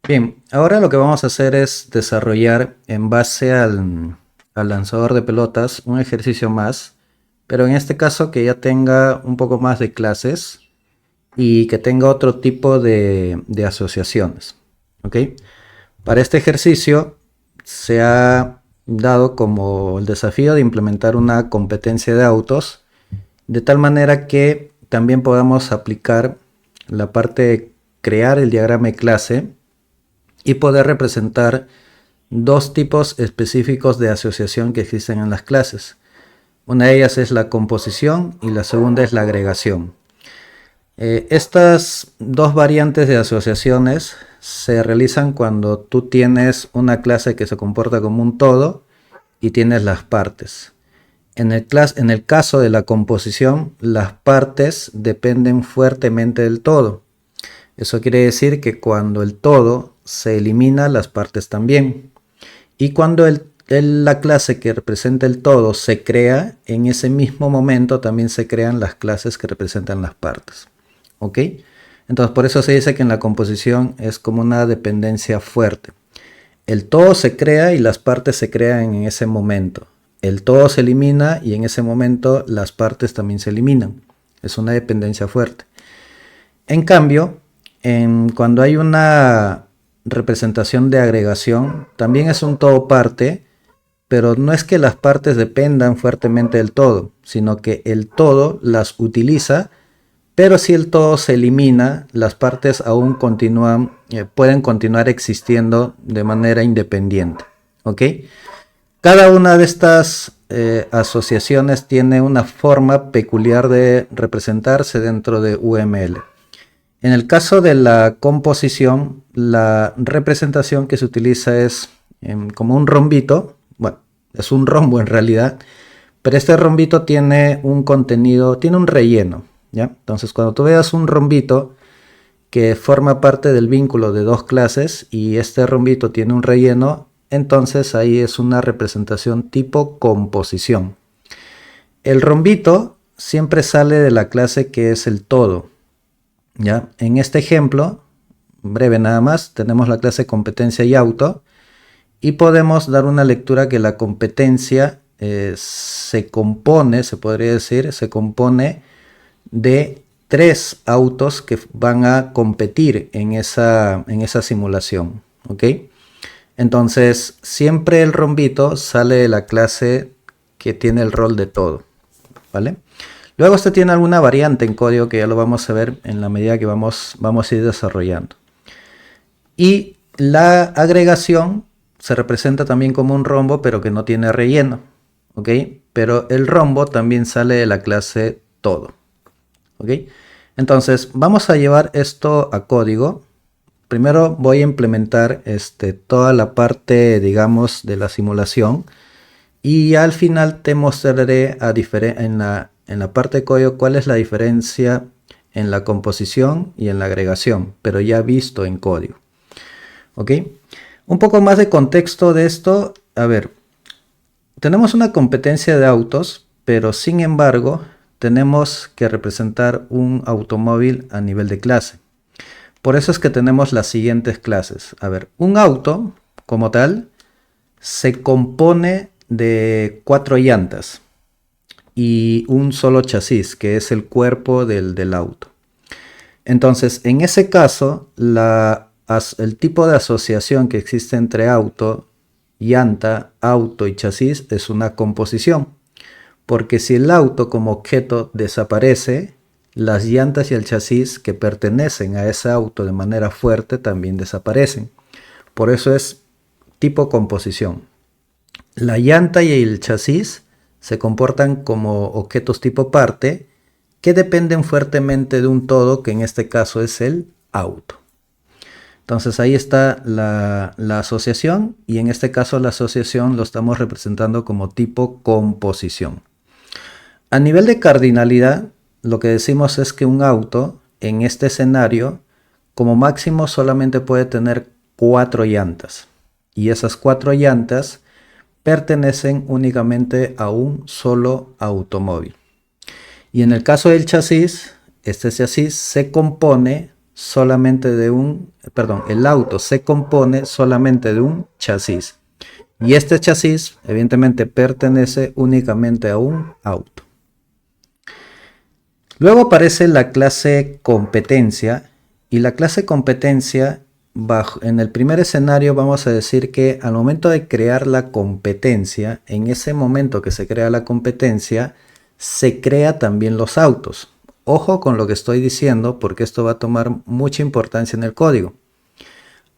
Bien, ahora lo que vamos a hacer es desarrollar en base al lanzador de pelotas un ejercicio más, pero en este caso que ya tenga un poco más de clases y que tenga otro tipo de asociaciones. ¿Ok? Para este ejercicio se ha dado como el desafío de implementar una competencia de autos, de tal manera que también podamos aplicar la parte de crear el diagrama de clase y poder representar dos tipos específicos de asociación que existen en las clases. Una de ellas es la composición y la segunda es la agregación. Estas dos variantes de asociaciones se realizan cuando tú tienes una clase que se comporta como un todo y tienes las partes. En el caso de la composición, las partes dependen fuertemente del todo. Eso quiere decir que cuando el todo se elimina, las partes también. Y cuando la clase que representa el todo se crea, en ese mismo momento también se crean las clases que representan las partes. ¿Ok? Entonces por eso se dice que en la composición es como una dependencia fuerte. El todo se crea y las partes se crean en ese momento. El todo se elimina y en ese momento las partes también se eliminan. Es una dependencia fuerte. En cambio, cuando hay una representación de agregación, también es un todo parte, pero no es que las partes dependan fuertemente del todo, sino que el todo las utiliza, pero si el todo se elimina, las partes aún continúan, pueden continuar existiendo de manera independiente. ¿Ok? Cada una de estas asociaciones tiene una forma peculiar de representarse dentro de UML. En el caso de la composición, la representación que se utiliza es como un rombito. Bueno, es un rombo en realidad, pero este rombito tiene un contenido, tiene un relleno, ¿ya? Entonces, cuando tú veas un rombito que forma parte del vínculo de dos clases y este rombito tiene un relleno, entonces ahí es una representación tipo composición. El rombito siempre sale de la clase que es el todo, ¿ya? En este ejemplo, breve nada más, tenemos la clase competencia y auto y podemos dar una lectura que la competencia se compone, se podría decir, se compone de tres autos que van a competir en esa simulación. ¿Ok? Entonces, siempre el rombito sale de la clase que tiene el rol de todo. ¿Vale? Luego este tiene alguna variante en código que ya lo vamos a ver en la medida que vamos a ir desarrollando. Y la agregación se representa también como un rombo, pero que no tiene relleno. ¿Ok? Pero el rombo también sale de la clase todo. ¿Ok? Entonces vamos a llevar esto a código. Primero voy a implementar toda la parte, digamos, de la simulación. Y al final te mostraré en la parte de código cuál es la diferencia en la composición y en la agregación, pero ya visto en código. ¿Ok? Un poco más de contexto de esto. A ver, tenemos una competencia de autos, pero sin embargo tenemos que representar un automóvil a nivel de clase. Por eso es que tenemos las siguientes clases. A ver, un auto como tal se compone de 4 llantas y un solo chasis, que es el cuerpo del auto. Entonces, en ese caso, el tipo de asociación que existe entre auto, llanta, auto y chasis es una composición. Porque si el auto como objeto desaparece, las llantas y el chasis que pertenecen a ese auto de manera fuerte también desaparecen. Por eso es tipo composición. La llanta y el chasis se comportan como objetos tipo parte que dependen fuertemente de un todo, que en este caso es el auto. Entonces ahí está la asociación, y en este caso la asociación lo estamos representando como tipo composición. A nivel de cardinalidad, lo que decimos es que un auto en este escenario como máximo solamente puede tener 4 llantas, y esas 4 llantas pertenecen únicamente a un solo automóvil. Y en el caso del chasis, este chasis se compone solamente de un perdón, el auto se compone solamente de un chasis. Y este chasis, evidentemente, pertenece únicamente a un auto. Luego aparece la clase competencia. Y la clase competencia, en el primer escenario vamos a decir que al momento de crear la competencia, en ese momento que se crea la competencia, se crea también los autos. Ojo con lo que estoy diciendo porque esto va a tomar mucha importancia en el código.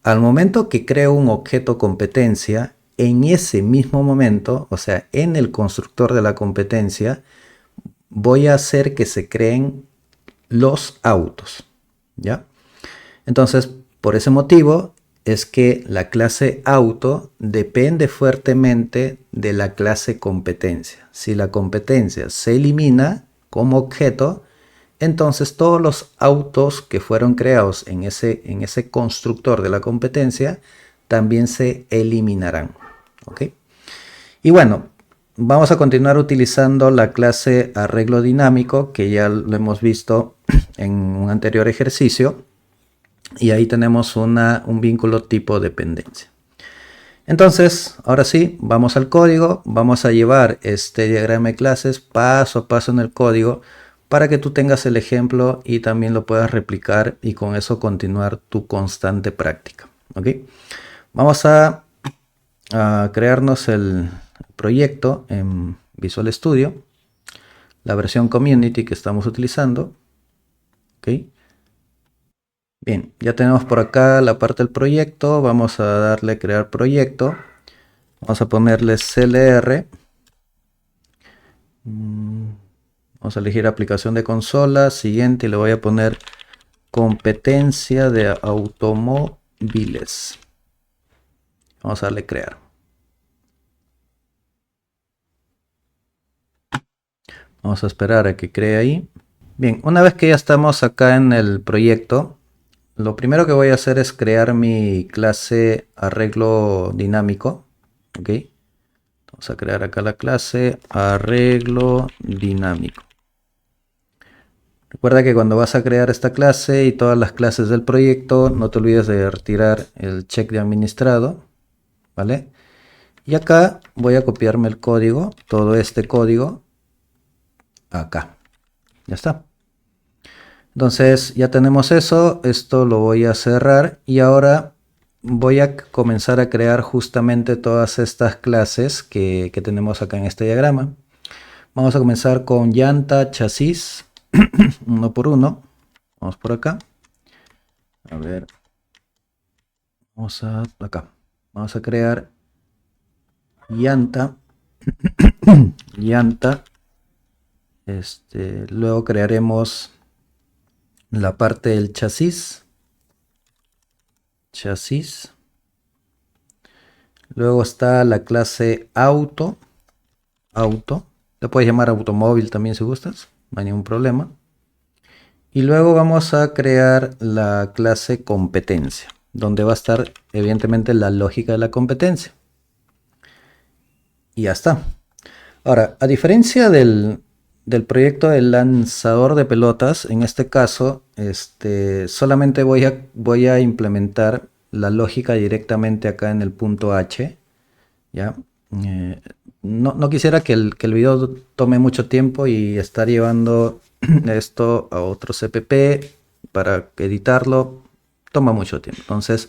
Al momento que creo un objeto competencia, en ese mismo momento, o sea, en el constructor de la competencia, voy a hacer que se creen los autos, ¿ya? Entonces, por ese motivo es que la clase auto depende fuertemente de la clase competencia. Si la competencia se elimina como objeto, entonces todos los autos que fueron creados en ese constructor de la competencia también se eliminarán. ¿Ok? Y bueno, vamos a continuar utilizando la clase arreglo dinámico, que ya lo hemos visto en un anterior ejercicio. Y ahí tenemos un vínculo tipo dependencia. Entonces, ahora sí, vamos al código. Vamos a llevar este diagrama de clases paso a paso en el código para que tú tengas el ejemplo y también lo puedas replicar y con eso continuar tu constante práctica. ¿Ok? Vamos a crearnos el proyecto en Visual Studio, la versión Community que estamos utilizando. ¿Ok? Bien, ya tenemos por acá la parte del proyecto. Vamos a darle crear proyecto. Vamos a ponerle CLR. Vamos a elegir aplicación de consola. Siguiente, y le voy a poner competencia de automóviles. Vamos a darle crear. Vamos a esperar a que cree ahí. Bien, una vez que ya estamos acá en el proyecto, lo primero que voy a hacer es crear mi clase arreglo dinámico. ¿Ok? Vamos a crear acá la clase arreglo dinámico. Recuerda que cuando vas a crear esta clase y todas las clases del proyecto, no te olvides de retirar el check de administrado, ¿vale? Y acá voy a copiarme el código, todo este código, acá. Ya está. Entonces ya tenemos eso, esto lo voy a cerrar y ahora voy a comenzar a crear justamente todas estas clases que tenemos acá en este diagrama. Vamos a comenzar con llanta, chasis, uno por uno. Vamos por acá. A ver. Vamos acá. Vamos a crear llanta. Llanta. Luego crearemos la parte del chasis. Chasis. Luego está la clase auto. Auto. Le puedes llamar automóvil también si gustas. No hay ningún problema. Y luego vamos a crear la clase competencia, donde va a estar evidentemente la lógica de la competencia. Y ya está. Ahora, a diferencia del proyecto del lanzador de pelotas, en este caso, solamente voy a implementar la lógica directamente acá en el punto H. ¿Ya? No quisiera que el video tome mucho tiempo y estar llevando esto a otro CPP para editarlo toma mucho tiempo. Entonces,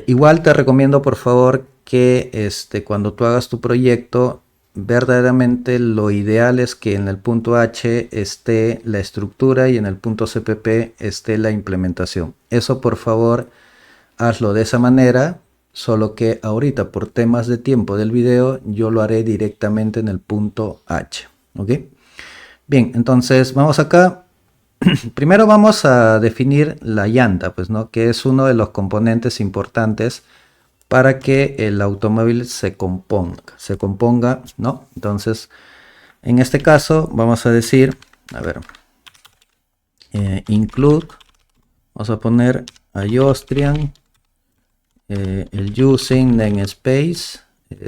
igual te recomiendo por favor que cuando tú hagas tu proyecto, verdaderamente lo ideal es que en el punto H esté la estructura y en el punto CPP esté la implementación. Eso por favor hazlo de esa manera. Solo que ahorita por temas de tiempo del video yo lo haré directamente en el punto H. ¿Ok? Bien, entonces vamos acá. Primero vamos a definir la llanta, pues, ¿no? Que es uno de los componentes importantes para que el automóvil se componga, ¿no? Entonces, en este caso vamos a decir, a ver, include, vamos a poner iOstrian. El using namespace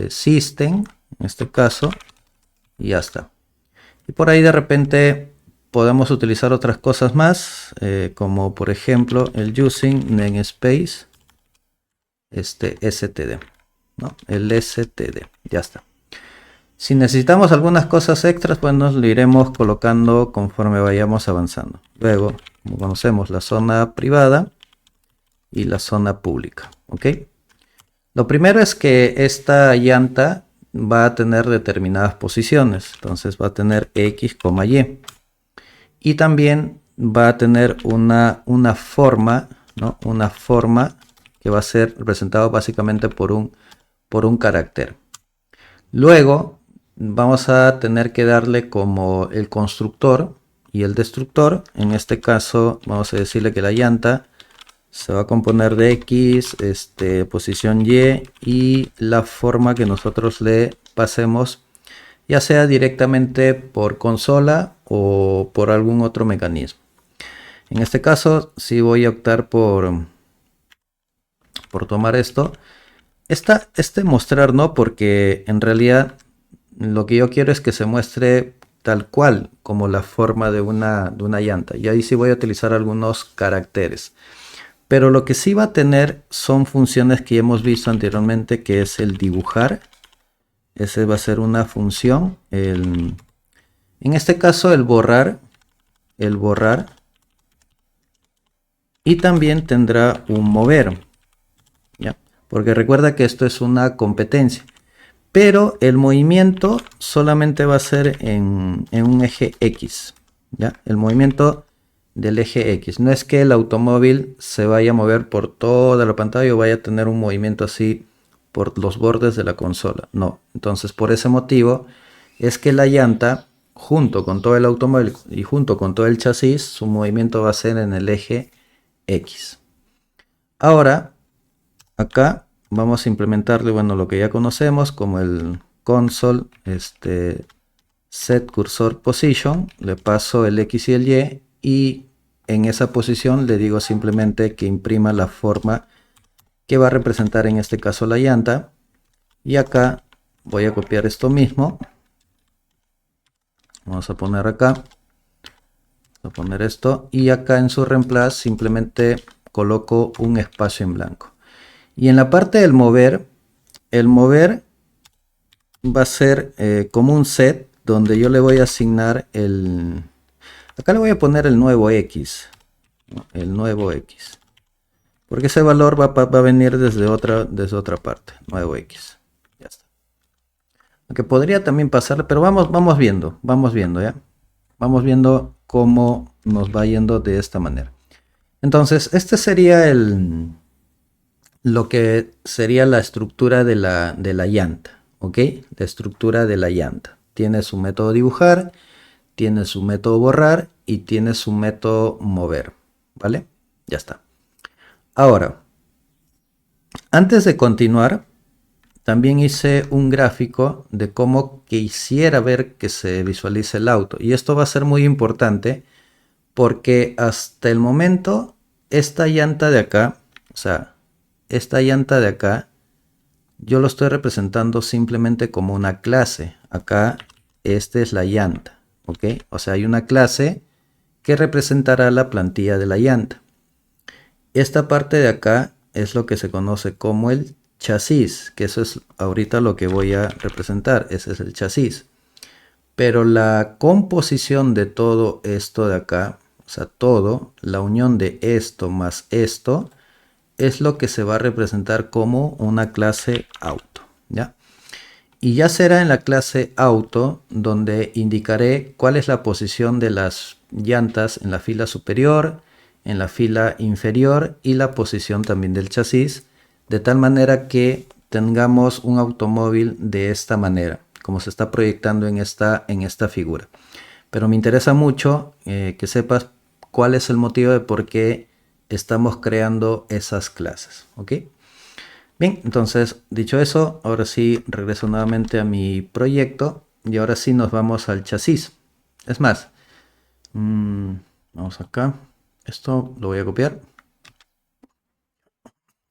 system en este caso y ya está. Y por ahí de repente podemos utilizar otras cosas más, como por ejemplo el using namespace std, ¿no? El std, ya está. Si necesitamos algunas cosas extras, pues nos lo iremos colocando conforme vayamos avanzando. Luego, como conocemos, la zona privada y la zona pública, ¿ok? Lo primero es que esta llanta va a tener determinadas posiciones, entonces va a tener X, Y. Y también va a tener una forma, ¿no? Una forma que va a ser representada básicamente por un carácter. Luego vamos a tener que darle como el constructor y el destructor. En este caso vamos a decirle que la llanta se va a componer de X, posición Y y la forma que nosotros le pasemos, ya sea directamente por consola o por algún otro mecanismo. En este caso sí voy a optar por tomar esto. Mostrar no, porque en realidad lo que yo quiero es que se muestre tal cual como la forma de una llanta. Y ahí sí voy a utilizar algunos caracteres. Pero lo que sí va a tener son funciones que ya hemos visto anteriormente, que es el dibujar. Ese va a ser una función. En este caso el borrar. Y también tendrá un mover. ¿Ya? Porque recuerda que esto es una competencia. Pero el movimiento solamente va a ser en un eje X. ¿Ya? El movimiento del eje X. No es que el automóvil se vaya a mover por toda la pantalla o vaya a tener un movimiento así por los bordes de la consola. No. Entonces, por ese motivo es que la llanta, junto con todo el automóvil y junto con todo el chasis, su movimiento va a ser en el eje X. Ahora, acá vamos a implementarle, bueno, lo que ya conocemos como el console, set cursor position, le paso el X y el Y y en esa posición le digo simplemente que imprima la forma que va a representar en este caso la llanta. Y acá voy a copiar esto mismo. Vamos a poner acá. Voy a poner esto y acá en su reemplazo simplemente coloco un espacio en blanco. Y en la parte del mover, el mover va a ser como un set donde yo le voy a asignar el... Acá le voy a poner el nuevo X. ¿No? El nuevo X. Porque ese valor va a venir desde otra parte. Nuevo X. Ya está. Aunque podría también pasarle, pero vamos viendo, ¿ya? Vamos viendo cómo nos va yendo de esta manera. Entonces, este sería lo que sería la estructura de la llanta, ¿ok? La estructura de la llanta. Tiene su método dibujar, tiene su método borrar y tiene su método mover, ¿vale? Ya está. Ahora, antes de continuar, también hice un gráfico de cómo quisiera ver que se visualice el auto. Y esto va a ser muy importante porque hasta el momento esta llanta de acá, o sea, esta llanta de acá, yo lo estoy representando simplemente como una clase. Acá, esta es la llanta, ¿ok? O sea, hay una clase que representará la plantilla de la llanta. Esta parte de acá es lo que se conoce como el chasis, que eso es ahorita lo que voy a representar. Ese es el chasis. Pero la composición de todo esto de acá, o sea, todo, la unión de esto más esto, es lo que se va a representar como una clase auto, ¿ya? Y ya será en la clase auto donde indicaré cuál es la posición de las llantas en la fila superior, en la fila inferior y la posición también del chasis, de tal manera que tengamos un automóvil de esta manera, como se está proyectando en esta figura. Pero me interesa mucho que sepas cuál es el motivo de por qué estamos creando esas clases, ¿ok? Bien, entonces, dicho eso, ahora sí regreso nuevamente a mi proyecto y ahora sí nos vamos al chasis. Es más, vamos acá. Esto lo voy a copiar.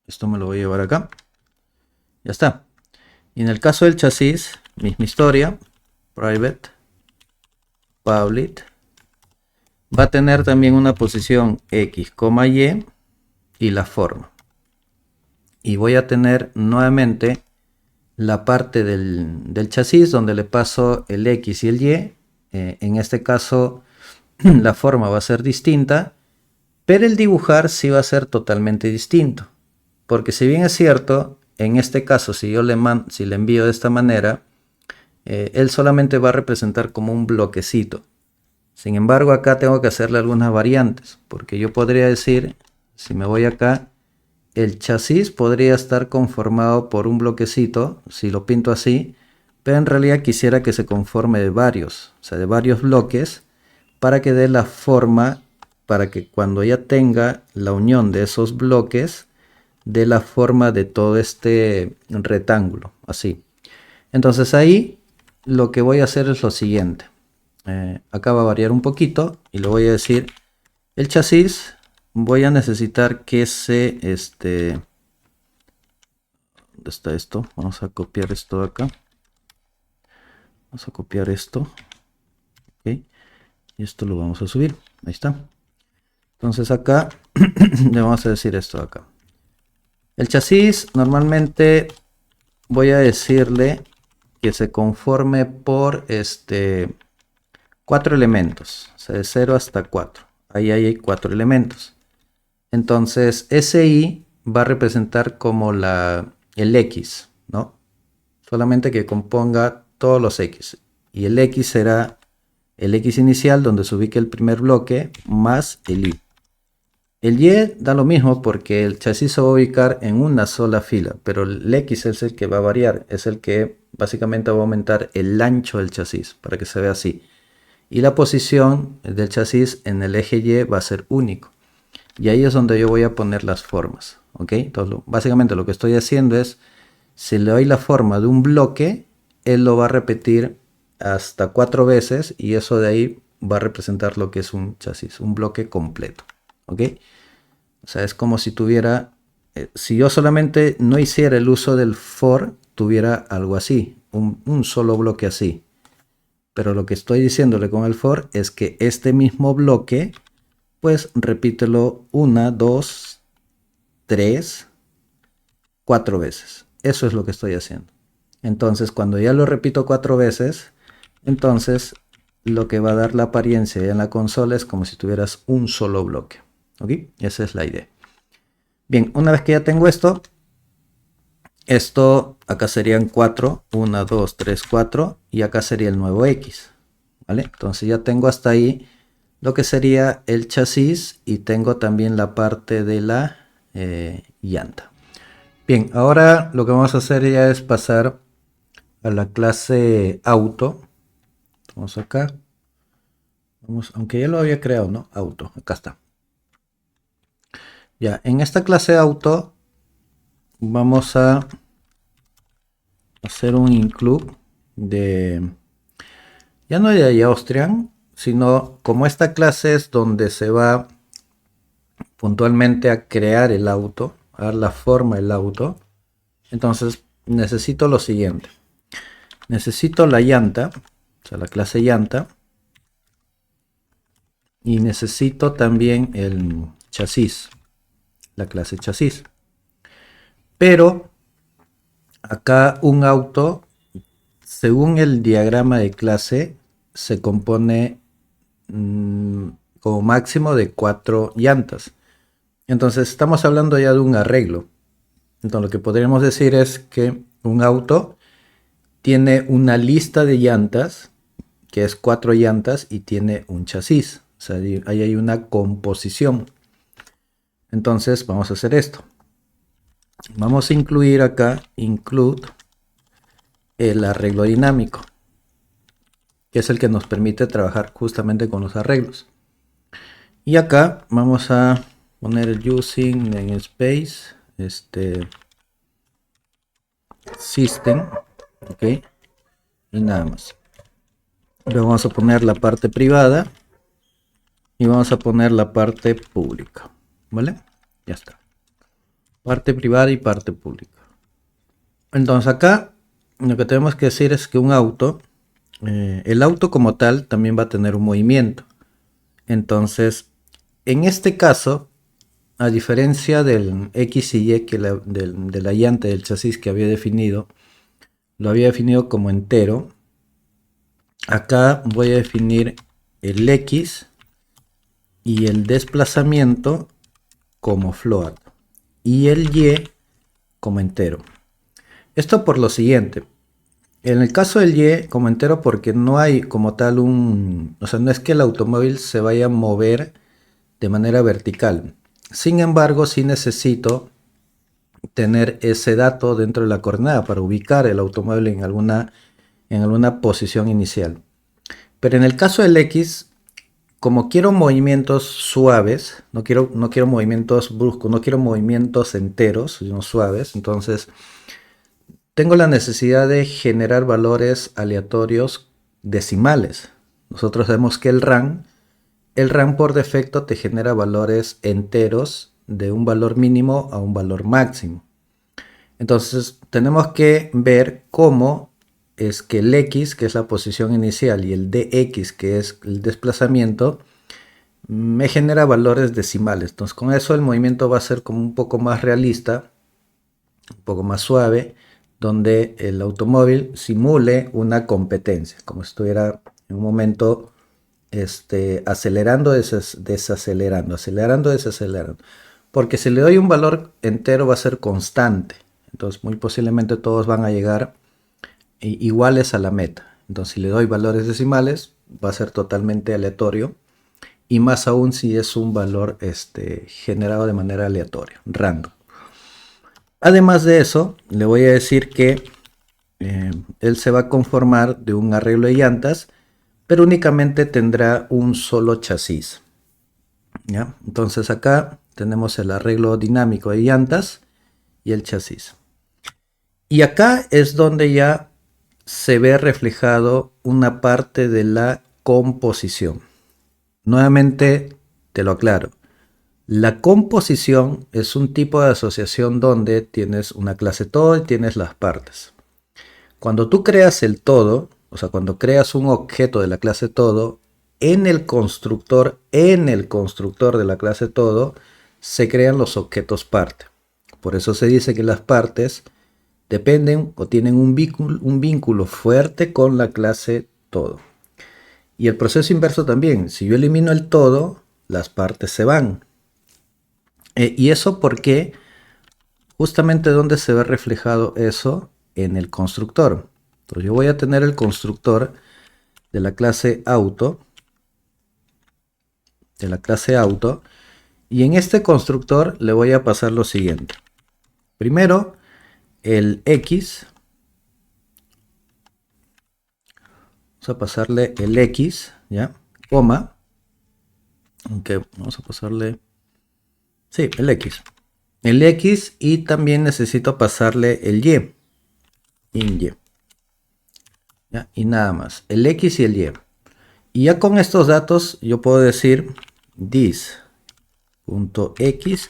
Esto me lo voy a llevar acá. Ya está. Y en el caso del chasis, misma historia. Private, public, va a tener también una posición X, y la forma. Y voy a tener nuevamente la parte del chasis donde le paso el X y el Y. En este caso la forma va a ser distinta, pero el dibujar sí va a ser totalmente distinto. Porque si bien es cierto, en este caso si yo si le envío de esta manera, él solamente va a representar como un bloquecito. Sin embargo, acá tengo que hacerle algunas variantes, porque yo podría decir, si me voy acá, el chasis podría estar conformado por un bloquecito, si lo pinto así, pero en realidad quisiera que se conforme de varios, o sea, de varios bloques, para que dé la forma, para que cuando ya tenga la unión de esos bloques, dé la forma de todo este rectángulo, así. Entonces ahí lo que voy a hacer es lo siguiente. Acá va a variar un poquito y le voy a decir el chasis. Voy a necesitar que ¿dónde está esto? Vamos a copiar esto de acá. Vamos a copiar esto. Ok. Y esto lo vamos a subir. Ahí está. Entonces acá le vamos a decir esto de acá. El chasis normalmente voy a decirle que se conforme por 4 elementos. O sea, de 0 hasta 4. Ahí hay 4 elementos. Entonces ese I va a representar como el X, ¿no? Solamente que componga todos los X. Y el X será el X inicial donde se ubique el primer bloque más el Y. El Y da lo mismo porque el chasis se va a ubicar en una sola fila, pero el X es el que va a variar, es el que básicamente va a aumentar el ancho del chasis para que se vea así. Y la posición del chasis en el eje Y va a ser único. Y ahí es donde yo voy a poner las formas, ¿ok? Entonces, básicamente lo que estoy haciendo es, si le doy la forma de un bloque, él lo va a repetir hasta 4 veces y eso de ahí va a representar lo que es un chasis, un bloque completo, ¿ok? O sea, es como si tuviera, si yo solamente no hiciera el uso del for, tuviera algo así, un solo bloque así. Pero lo que estoy diciéndole con el for es que este mismo bloque, pues repítelo 1, 2, 3, 4 veces. Eso es lo que estoy haciendo. Entonces, cuando ya lo repito 4 veces, entonces lo que va a dar la apariencia en la consola es como si tuvieras un solo bloque. ¿Ok? Esa es la idea. Bien, una vez que ya tengo esto acá serían 4, 1, 2, 3, 4 y acá sería el nuevo X. ¿Vale? Entonces ya tengo hasta ahí lo que sería el chasis y tengo también la parte de la llanta. Bien, ahora lo que vamos a hacer ya es pasar a la clase auto. Vamos acá. Vamos, aunque ya lo había creado, ¿no? Auto, acá está. Ya, en esta clase auto vamos a hacer un include de, ya no de Austrian, sino como esta clase es donde se va puntualmente a crear el auto, a dar la forma del auto. Entonces necesito lo siguiente. Necesito la llanta, o sea, la clase llanta. Y necesito también el chasis, la clase chasis. Pero acá un auto, según el diagrama de clase, se compone como máximo de 4 llantas. Entonces estamos hablando ya de un arreglo. Entonces lo que podríamos decir es que un auto tiene una lista de llantas, que es 4 llantas, y tiene un chasis. O sea, ahí hay una composición. Entonces vamos a hacer esto. Vamos a incluir acá, include el arreglo dinámico, que es el que nos permite trabajar justamente con los arreglos. Y acá vamos a poner el using namespace, system, ok, y nada más. Le vamos a poner la parte privada y vamos a poner la parte pública, ¿vale? Ya está. Parte privada y parte pública. Entonces acá lo que tenemos que decir es que un auto, el auto como tal también va a tener un movimiento. Entonces, en este caso, a diferencia del X y Y de la llanta del chasis que había definido, lo había definido como entero. Acá voy a definir el X y el desplazamiento como float y el Y como entero. Esto por lo siguiente. En el caso del Y como entero, porque no hay como tal o sea, no es que el automóvil se vaya a mover de manera vertical. Sin embargo, sí necesito tener ese dato dentro de la coordenada para ubicar el automóvil en alguna posición inicial. Pero en el caso del X, como quiero movimientos suaves, no quiero movimientos bruscos, no quiero movimientos enteros, sino suaves, entonces tengo la necesidad de generar valores aleatorios decimales. Nosotros sabemos que el RAM por defecto te genera valores enteros de un valor mínimo a un valor máximo. Entonces tenemos que ver cómo es que el X, que es la posición inicial, y el DX, que es el desplazamiento, me genera valores decimales. Entonces con eso el movimiento va a ser como un poco más realista, un poco más suave, donde el automóvil simule una competencia, como si estuviera en un momento acelerando, desacelerando, acelerando, desacelerando. Porque si le doy un valor entero va a ser constante. Entonces muy posiblemente todos van a llegar iguales a la meta. Entonces si le doy valores decimales va a ser totalmente aleatorio. Y más aún si es un valor generado de manera aleatoria, random. Además de eso, le voy a decir que él se va a conformar de un arreglo de llantas, pero únicamente tendrá un solo chasis. ¿Ya? Entonces acá tenemos el arreglo dinámico de llantas y el chasis. Y acá es donde ya se ve reflejado una parte de la composición. Nuevamente te lo aclaro. La composición es un tipo de asociación donde tienes una clase todo y tienes las partes. Cuando tú creas el todo, o sea, cuando creas un objeto de la clase todo, en el constructor de la clase todo, se crean los objetos parte. Por eso se dice que las partes dependen o tienen un vínculo fuerte con la clase todo. Y el proceso inverso también. Si yo elimino el todo, las partes se van. Y eso porque justamente donde se ve reflejado eso en el constructor. Entonces yo voy a tener el constructor de la clase auto, y en este constructor le voy a pasar lo siguiente. Primero el X, vamos a pasarle el X, ya, coma, aunque vamos a pasarle, sí, el X y también necesito pasarle el Y, in Y. ¿Ya? Y nada más, el X y el Y. Y ya con estos datos yo puedo decir this.x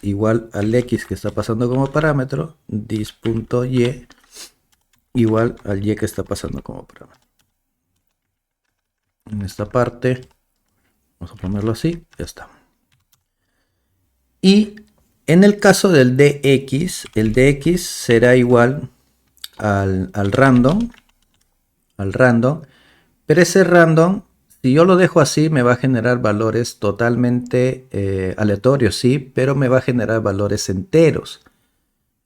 igual al X que está pasando como parámetro, this.y igual al Y que está pasando como parámetro. En esta parte, vamos a ponerlo así, ya está. Y en el caso del dx, el dx será igual al random, pero ese random, si yo lo dejo así, me va a generar valores totalmente aleatorios, sí, pero me va a generar valores enteros.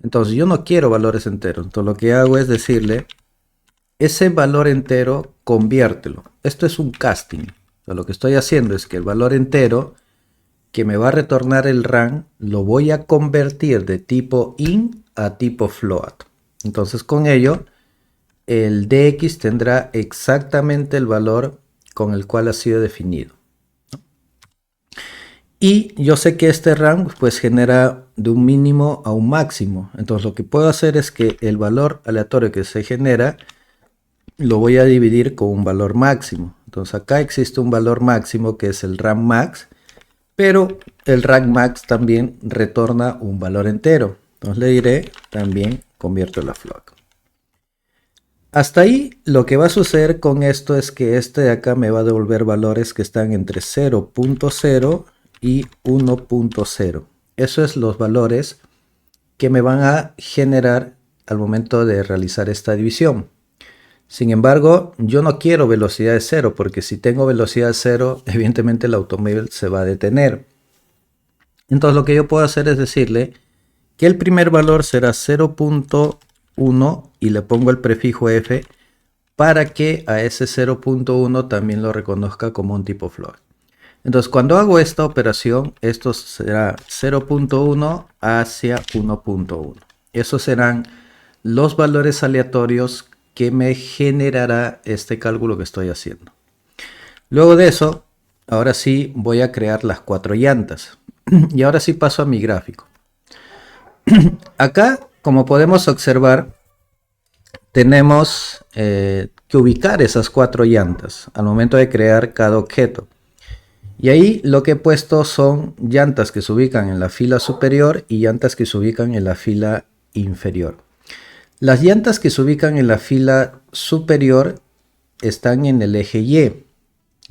Entonces yo no quiero valores enteros, entonces lo que hago es decirle, ese valor entero, conviértelo. Esto es un casting. O sea, lo que estoy haciendo es que el valor entero que me va a retornar el RAM, lo voy a convertir de tipo int a tipo float. Entonces con ello, el dx tendrá exactamente el valor con el cual ha sido definido. Y yo sé que este RAM pues genera de un mínimo a un máximo. Entonces lo que puedo hacer es que el valor aleatorio que se genera lo voy a dividir con un valor máximo. Entonces acá existe un valor máximo que es el RAM max, pero el RAM max también retorna un valor entero. Entonces le diré también convierto la float. Hasta ahí lo que va a suceder con esto es que este de acá me va a devolver valores que están entre 0.0 y 1.0. Eso es los valores que me van a generar al momento de realizar esta división. Sin embargo, yo no quiero velocidad de 0 porque si tengo velocidad de 0, evidentemente el automóvil se va a detener. Entonces lo que yo puedo hacer es decirle que el primer valor será 0.1 y le pongo el prefijo f para que a ese 0.1 también lo reconozca como un tipo float. Entonces cuando hago esta operación, esto será 0.1 hacia 1.1. Esos serán los valores aleatorios que me generará este cálculo que estoy haciendo. Luego de eso, ahora sí voy a crear las 4 llantas. Y ahora sí paso a mi gráfico. Acá, como podemos observar, tenemos que ubicar esas 4 llantas al momento de crear cada objeto. Y ahí lo que he puesto son llantas que se ubican en la fila superior y llantas que se ubican en la fila inferior. Las llantas que se ubican en la fila superior están en el eje Y.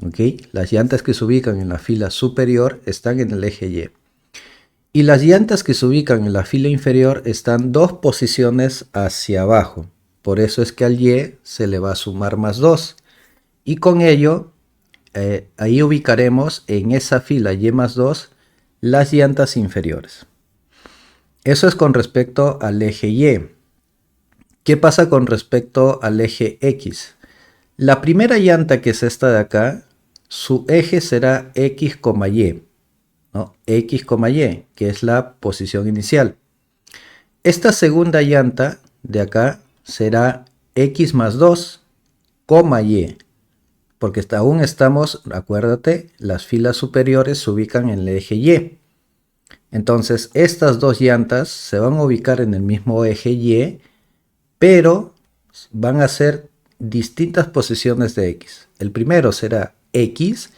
¿Okay? Las llantas que se ubican en la fila superior están en el eje Y. Y las llantas que se ubican en la fila inferior están 2 posiciones hacia abajo. Por eso es que al Y se le va a sumar más 2. Y con ello, ahí ubicaremos en esa fila Y más 2 las llantas inferiores. Eso es con respecto al eje Y. ¿Qué pasa con respecto al eje X? La primera llanta, que es esta de acá, su eje será X, Y. ¿No? X, Y, que es la posición inicial. Esta segunda llanta de acá será X más 2, Y. Porque aún estamos, acuérdate, las filas superiores se ubican en el eje Y. Entonces, estas dos llantas se van a ubicar en el mismo eje Y, pero van a ser distintas posiciones de X. El primero será X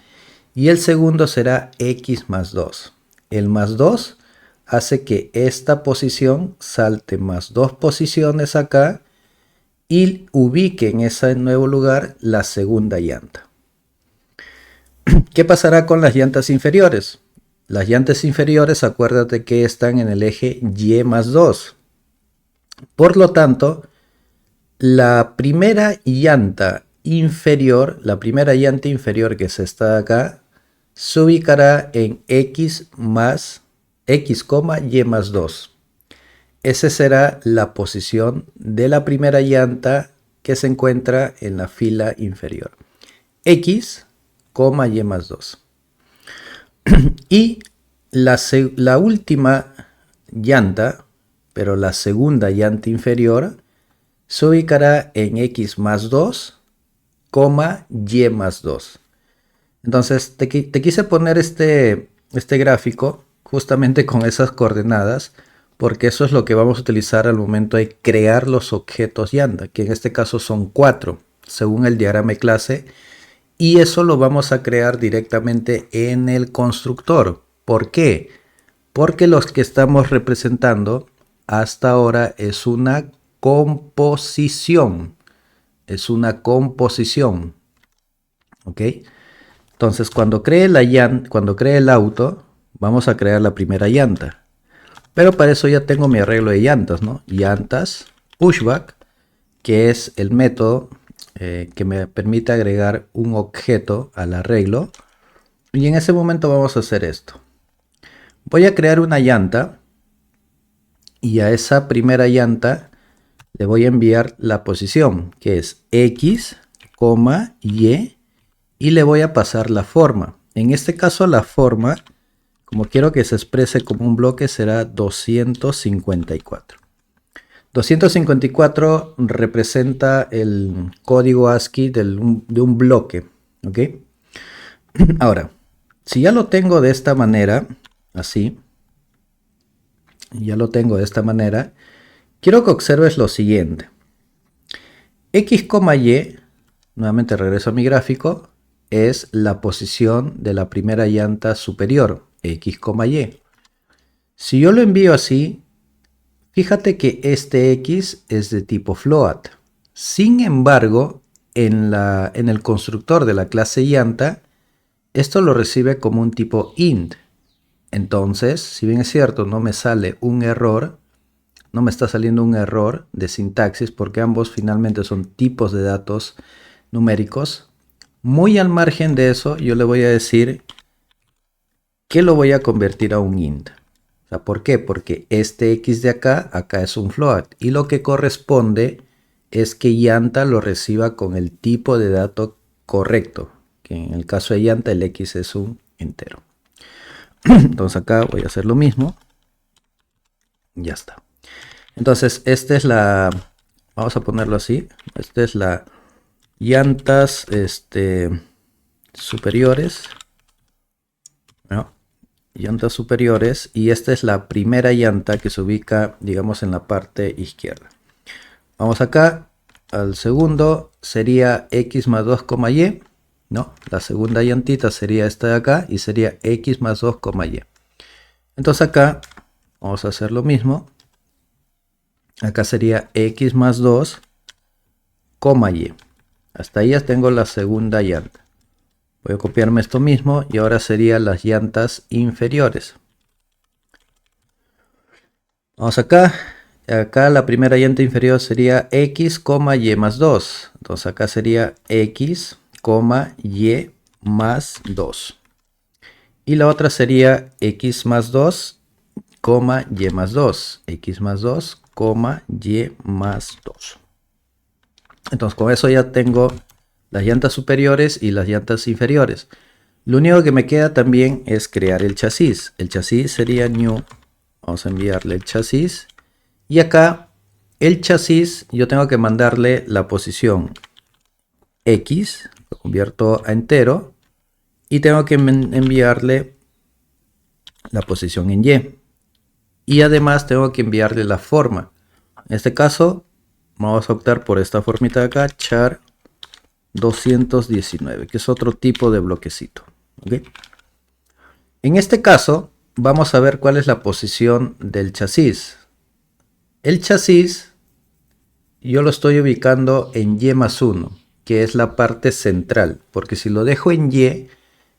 y el segundo será X más 2. El más 2 hace que esta posición salte más 2 posiciones acá y ubique en ese nuevo lugar la segunda llanta. ¿Qué pasará con las llantas inferiores? Las llantas inferiores, acuérdate que están en el eje Y más 2. Por lo tanto, la primera llanta inferior que es esta de acá, se ubicará en X, Y más 2. Esa será la posición de la primera llanta que se encuentra en la fila inferior. X, Y más 2. Y la última llanta, pero la segunda llanta inferior, se ubicará en X más 2, Y más 2. Entonces te quise poner este gráfico justamente con esas coordenadas, porque eso es lo que vamos a utilizar al momento de crear los objetos llanta, que en este caso son 4, según el diagrama de clase, y eso lo vamos a crear directamente en el constructor. ¿Por qué? Porque los que estamos representando hasta ahora es una composición. Es una composición. ¿Ok? Entonces, cuando cree el auto, vamos a crear la primera llanta. Pero para eso ya tengo mi arreglo de llantas, ¿no? Llantas pushback, que es el método que me permite agregar un objeto al arreglo. Y en ese momento vamos a hacer esto. Voy a crear una llanta y a esa primera llanta le voy a enviar la posición, que es X, Y, y le voy a pasar la forma. En este caso la forma, como quiero que se exprese como un bloque, será 254. 254 representa el código ASCII de un bloque. ¿Ok? Ahora, si ya lo tengo de esta manera, así, ya lo tengo de esta manera, quiero que observes lo siguiente. X, Y, nuevamente regreso a mi gráfico, es la posición de la primera llanta superior, X, Y. Si yo lo envío así, fíjate que este X es de tipo float. Sin embargo, en el constructor de la clase llanta, esto lo recibe como un tipo int. Entonces, si bien es cierto, no me sale un error, no me está saliendo un error de sintaxis porque ambos finalmente son tipos de datos numéricos. Muy al margen de eso, yo le voy a decir que lo voy a convertir a un int. O sea, ¿por qué? Porque este x de acá, acá es un float. Y lo que corresponde es que llanta lo reciba con el tipo de dato correcto. Que en el caso de llanta el x es un entero. Entonces acá voy a hacer lo mismo. Ya está. Entonces esta es la... Vamos a ponerlo así. Esta es la llantas superiores. ¿No? Llantas superiores, y esta es la primera llanta que se ubica, digamos, en la parte izquierda. Vamos acá al segundo, sería x más 2, y, no, la segunda llantita sería esta de acá y sería x más 2, y. Entonces acá vamos a hacer lo mismo. Acá sería x más 2, y. Hasta ahí ya tengo la segunda llanta. Voy a copiarme esto mismo y ahora serían las llantas inferiores. Vamos acá. Acá la primera llanta inferior sería x, y más 2. Entonces acá sería x, y más 2. Y la otra sería x más 2, y más 2. X más 2, y más 2. Entonces con eso ya tengo las llantas superiores y las llantas inferiores. Lo único que me queda también es crear el chasis. El chasis sería new. Vamos a enviarle el chasis. Y acá el chasis yo tengo que mandarle la posición x. Lo convierto a entero. Y tengo que enviarle la posición en y. Y además tengo que enviarle la forma. En este caso vamos a optar por esta formita de acá. Char 219, que es otro tipo de bloquecito. ¿Okay? En este caso vamos a ver cuál es la posición del chasis. El chasis yo lo estoy ubicando en y más 1, que es la parte central, porque si lo dejo en y,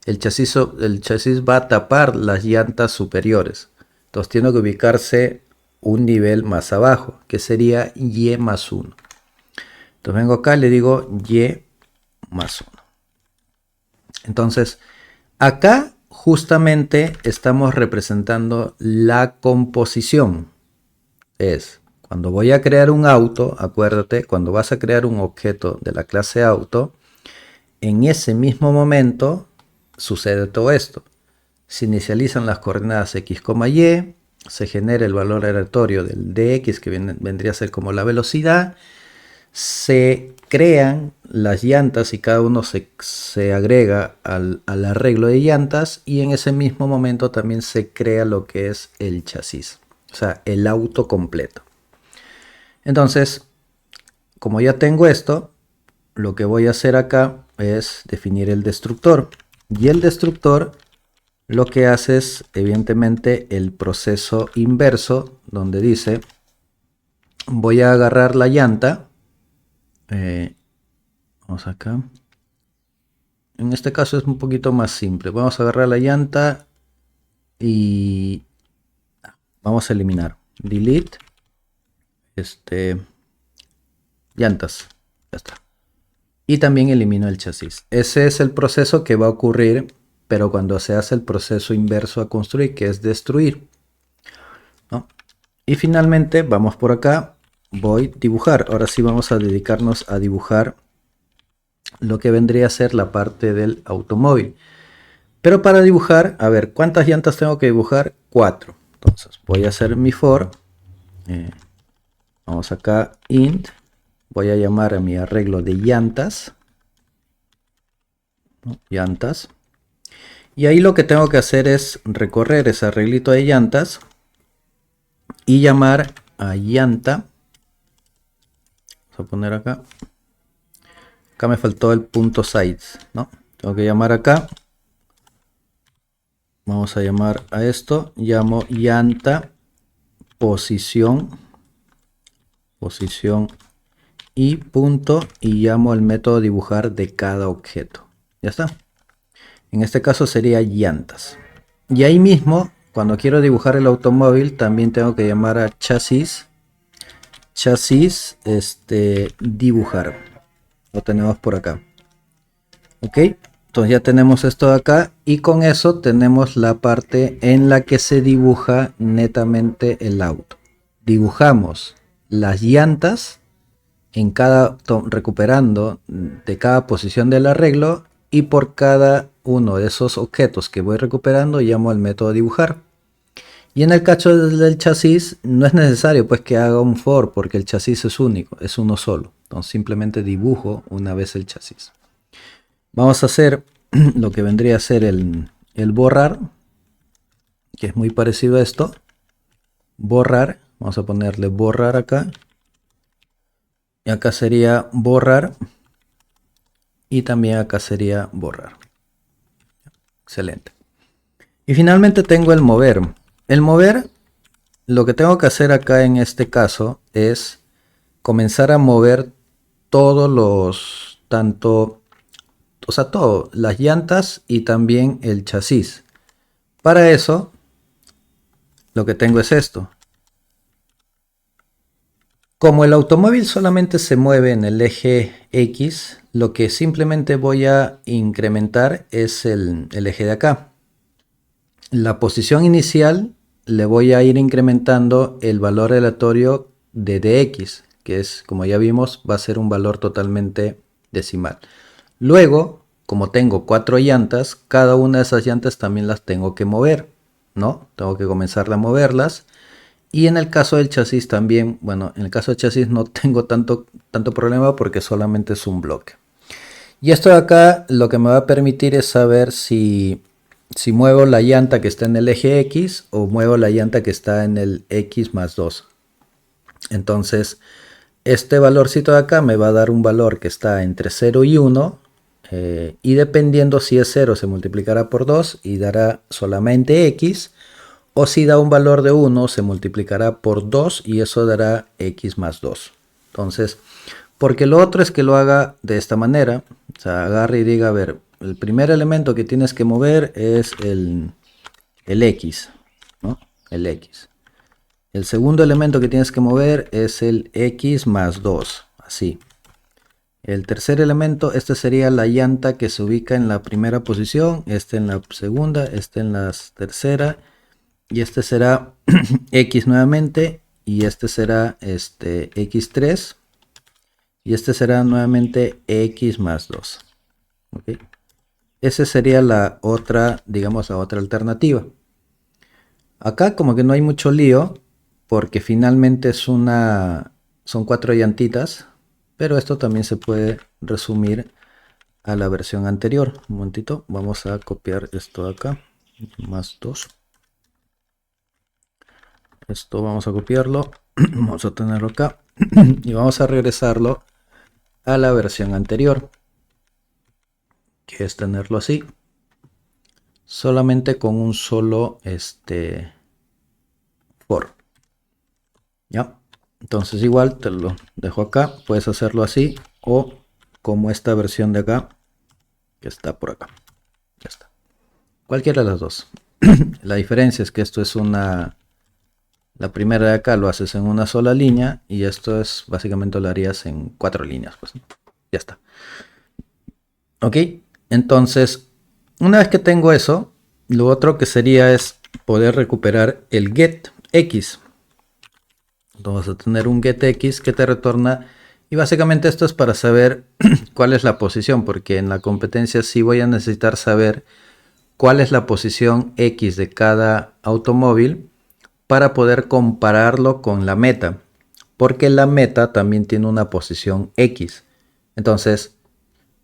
el chasis va a tapar las llantas superiores. Entonces tiene que ubicarse un nivel más abajo, que sería y más 1. Entonces vengo acá y le digo y más 1. Entonces acá justamente estamos representando la composición. Es cuando voy a crear un auto, acuérdate, cuando vas a crear un objeto de la clase auto, en ese mismo momento sucede todo esto. Se inicializan las coordenadas x, y, se genera el valor aleatorio del dx, que vendría a ser como la velocidad, se crean las llantas y cada uno se agrega al arreglo de llantas, y en ese mismo momento también se crea lo que es el chasis, o sea, el auto completo. Entonces, como ya tengo esto, lo que voy a hacer acá es definir el destructor. Y el destructor lo que hace es, evidentemente, el proceso inverso, donde dice, voy a agarrar la llanta. Vamos acá. En este caso es un poquito más simple. Vamos a agarrar la llanta y vamos a eliminar. Delete. Llantas. Ya está. Y también elimino el chasis. Ese es el proceso que va a ocurrir, pero cuando se hace el proceso inverso a construir, que es destruir, ¿no? Y finalmente vamos por acá. Voy a dibujar. Ahora sí vamos a dedicarnos a dibujar lo que vendría a ser la parte del automóvil. Pero para dibujar, a ver, ¿cuántas llantas tengo que dibujar? 4. Entonces voy a hacer mi for. Vamos acá, int. Voy a llamar a mi arreglo de llantas. ¿No? Llantas. Y ahí lo que tengo que hacer es recorrer ese arreglito de llantas y llamar a llanta. Vamos a poner acá. Acá me faltó el punto size, ¿no? Tengo que llamar acá. Vamos a llamar a esto. Llamo llanta posición y punto y llamo el método dibujar de cada objeto. Ya está. En este caso sería llantas. Y ahí mismo, cuando quiero dibujar el automóvil, también tengo que llamar a chasis, dibujar. Lo tenemos por acá. Ok, entonces ya tenemos esto de acá y con eso tenemos la parte en la que se dibuja netamente el auto. Dibujamos las llantas en cada recuperando de cada posición del arreglo, y por cada uno de esos objetos que voy recuperando llamo al método dibujar. Y en el caso del chasis no es necesario pues que haga un for, porque el chasis es único, es uno solo. Entonces simplemente dibujo una vez el chasis. Vamos a hacer lo que vendría a ser el borrar, que es muy parecido a esto. Borrar, vamos a ponerle borrar acá. Y acá sería borrar. Y también acá sería borrar. Excelente. Y finalmente tengo el mover. El mover, lo que tengo que hacer acá en este caso es comenzar a mover todos los, todo, las llantas y también el chasis. Para eso, lo que tengo es esto. Como el automóvil solamente se mueve en el eje X, lo que simplemente voy a incrementar es el eje de acá. La posición inicial le voy a ir incrementando el valor aleatorio de dx, que es, como ya vimos, va a ser un valor totalmente decimal. Luego, como tengo 4 llantas, cada una de esas llantas también las tengo que mover, ¿no? Tengo que comenzar a moverlas. Y en el caso del chasis también, bueno, en el caso del chasis no tengo tanto problema porque solamente es un bloque. Y esto de acá lo que me va a permitir es saber si muevo la llanta que está en el eje X o muevo la llanta que está en el X más 2. Entonces, este valorcito de acá me va a dar un valor que está entre 0 y 1. Y dependiendo si es 0 se multiplicará por 2 y dará solamente X. O si da un valor de 1 se multiplicará por 2 y eso dará X más 2. Entonces, porque lo otro es que lo haga de esta manera. O sea, agarre y diga, a ver, el primer elemento que tienes que mover es el X, ¿no? El X. El segundo elemento que tienes que mover es el X más 2, así. El tercer elemento, este sería la llanta que se ubica en la primera posición, este en la segunda, este en la tercera, y este será X nuevamente, y este será X3, y este será nuevamente X más 2. ¿Okay? Esa sería la otra, digamos, la otra alternativa. Acá como que no hay mucho lío, porque finalmente son 4 llantitas, pero esto también se puede resumir a la versión anterior. Un momentito, vamos a copiar esto de acá, más 2. Esto vamos a copiarlo, vamos a tenerlo acá y vamos a regresarlo a la versión anterior, que es tenerlo así, solamente con un solo for. ¿Ya? Entonces igual te lo dejo acá, puedes hacerlo así o como esta versión de acá que está por acá. Ya está. Cualquiera de las dos. La diferencia es que esto es la primera de acá lo haces en una sola línea y esto es básicamente lo harías en 4 líneas. Pues ya está. Ok, entonces una vez que tengo eso, lo otro que sería es poder recuperar el get x. Entonces vas a tener un getX que te retorna, y básicamente esto es para saber cuál es la posición, porque en la competencia sí voy a necesitar saber cuál es la posición X de cada automóvil para poder compararlo con la meta, porque la meta también tiene una posición X. Entonces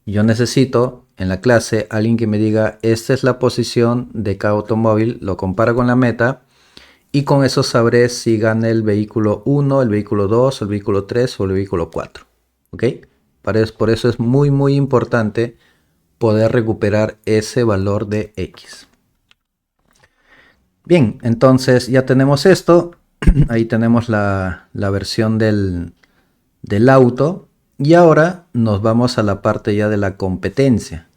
yo necesito en la clase alguien que me diga esta es la posición de cada automóvil, lo compara con la meta. Y con eso sabré si gana el vehículo 1, el vehículo 2, el vehículo 3 o el vehículo 4. ¿Ok? Por eso es muy importante poder recuperar ese valor de X. Bien, entonces ya tenemos esto. Ahí tenemos la versión del auto. Y ahora nos vamos a la parte ya de la competencia.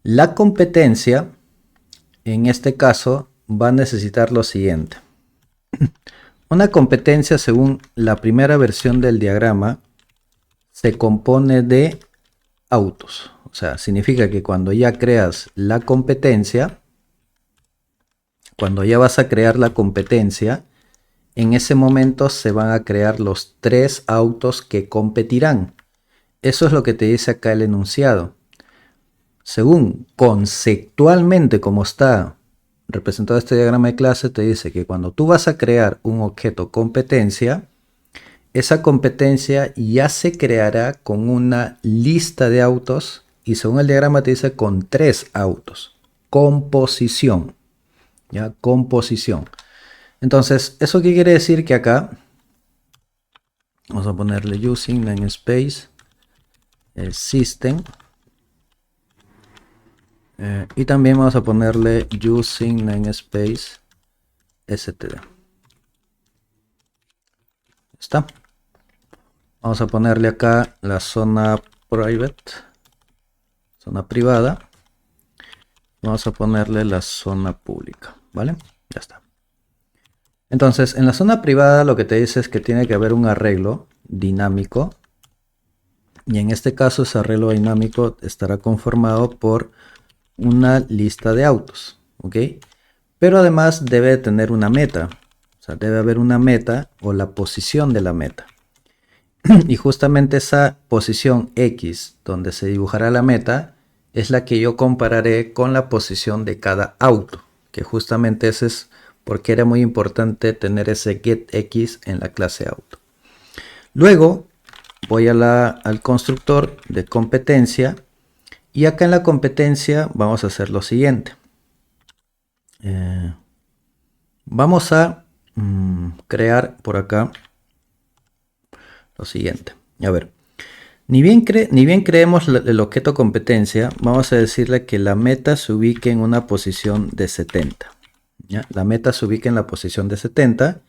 La competencia, en este caso, va a necesitar lo siguiente. Una competencia, según la primera versión del diagrama, se compone de autos. O sea, significa que cuando ya creas la competencia, cuando ya vas a crear la competencia, en ese momento se van a crear los 3 autos que competirán. Eso es lo que te dice acá el enunciado. Según conceptualmente como está representado este diagrama de clase, te dice que cuando tú vas a crear un objeto competencia, esa competencia ya se creará con una lista de autos y según el diagrama te dice con 3 autos. Composición. ¿Ya? Composición. Entonces, ¿eso qué quiere decir? Que acá vamos a ponerle using namespace system y también vamos a ponerle using namespace std. ¿Está? Vamos a ponerle acá la zona private, zona privada. Vamos a ponerle la zona pública, ¿vale? Ya está. Entonces, en la zona privada lo que te dice es que tiene que haber un arreglo dinámico. Y en este caso ese arreglo dinámico estará conformado por una lista de autos, ¿ok? Pero además debe tener una meta. O sea, debe haber una meta o la posición de la meta. Y justamente esa posición X donde se dibujará la meta es la que yo compararé con la posición de cada auto, que justamente ese es porque era muy importante tener ese getX en la clase auto. Luego voy al constructor de competencia y acá en la competencia vamos a hacer lo siguiente. Vamos a crear por acá lo siguiente. A ver, ni bien creemos el objeto competencia, vamos a decirle que la meta se ubique en una posición de 70. ¿Ya? La meta se ubica en la posición de 70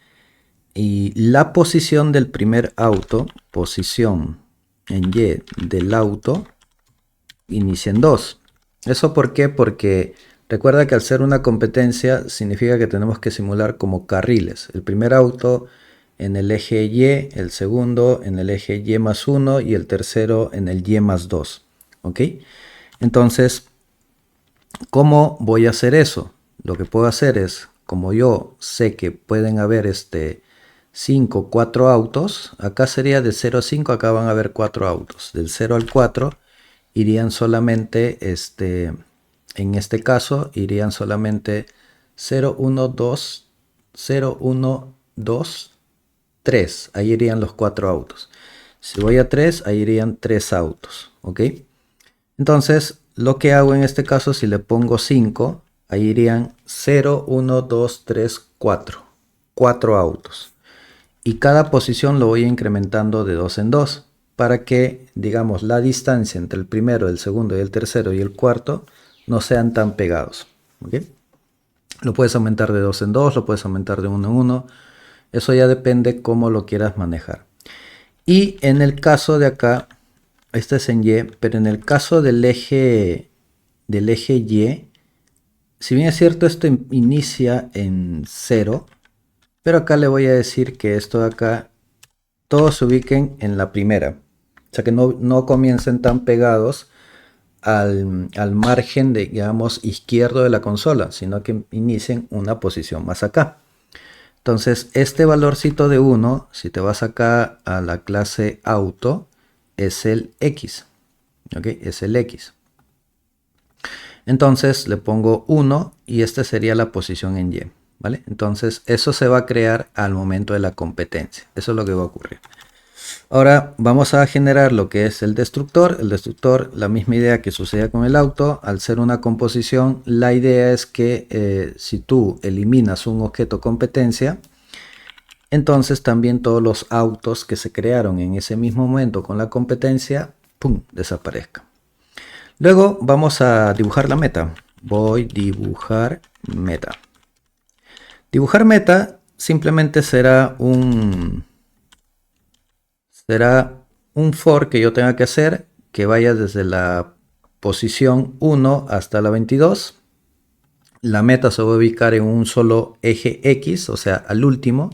y la posición del primer auto, posición en Y del auto, inicia en 2. ¿Eso por qué? Porque recuerda que al ser una competencia significa que tenemos que simular como carriles. El primer auto en el eje Y, el segundo en el eje Y más 1 y el tercero en el Y más 2. ¿Ok? Entonces, ¿cómo voy a hacer eso? Lo que puedo hacer es, como yo sé que pueden haber 5, 4 autos, acá sería de 0 a 5, acá van a haber 4 autos. Del 0 al 4 irían solamente, en este caso, irían solamente 0, 1, 2, 0, 1, 2, 3. Ahí irían los 4 autos. Si voy a 3, ahí irían 3 autos. ¿Ok? Entonces, lo que hago en este caso, si le pongo 5, ahí irían 0, 1, 2, 3, 4. 4 autos. Y cada posición lo voy incrementando de 2 en 2 para que, digamos, la distancia entre el primero, el segundo y el tercero y el cuarto no sean tan pegados. ¿Okay? Lo puedes aumentar de 2 en 2, lo puedes aumentar de 1 en 1. Eso ya depende cómo lo quieras manejar. Y en el caso de acá, este es en Y, pero en el caso del eje Y, si bien es cierto, esto inicia en 0, pero acá le voy a decir que esto de acá, todos se ubiquen en la primera. O sea que no comiencen tan pegados al margen de, digamos, izquierdo de la consola, sino que inicien una posición más acá. Entonces, este valorcito de 1, si te vas acá a la clase auto, es el X. ¿Ok? Es el X. Entonces, le pongo 1 y esta sería la posición en Y. ¿Vale? Entonces, eso se va a crear al momento de la competencia. Eso es lo que va a ocurrir. Ahora vamos a generar lo que es el destructor. El destructor, la misma idea que sucedía con el auto, al ser una composición, la idea es que si tú eliminas un objeto competencia, entonces también todos los autos que se crearon en ese mismo momento con la competencia, ¡pum!, desaparezcan. Luego vamos a dibujar la meta. Voy a dibujar meta. Dibujar meta simplemente será un for que yo tenga que hacer que vaya desde la posición 1 hasta la 22. La meta se va a ubicar en un solo eje X, o sea, al último,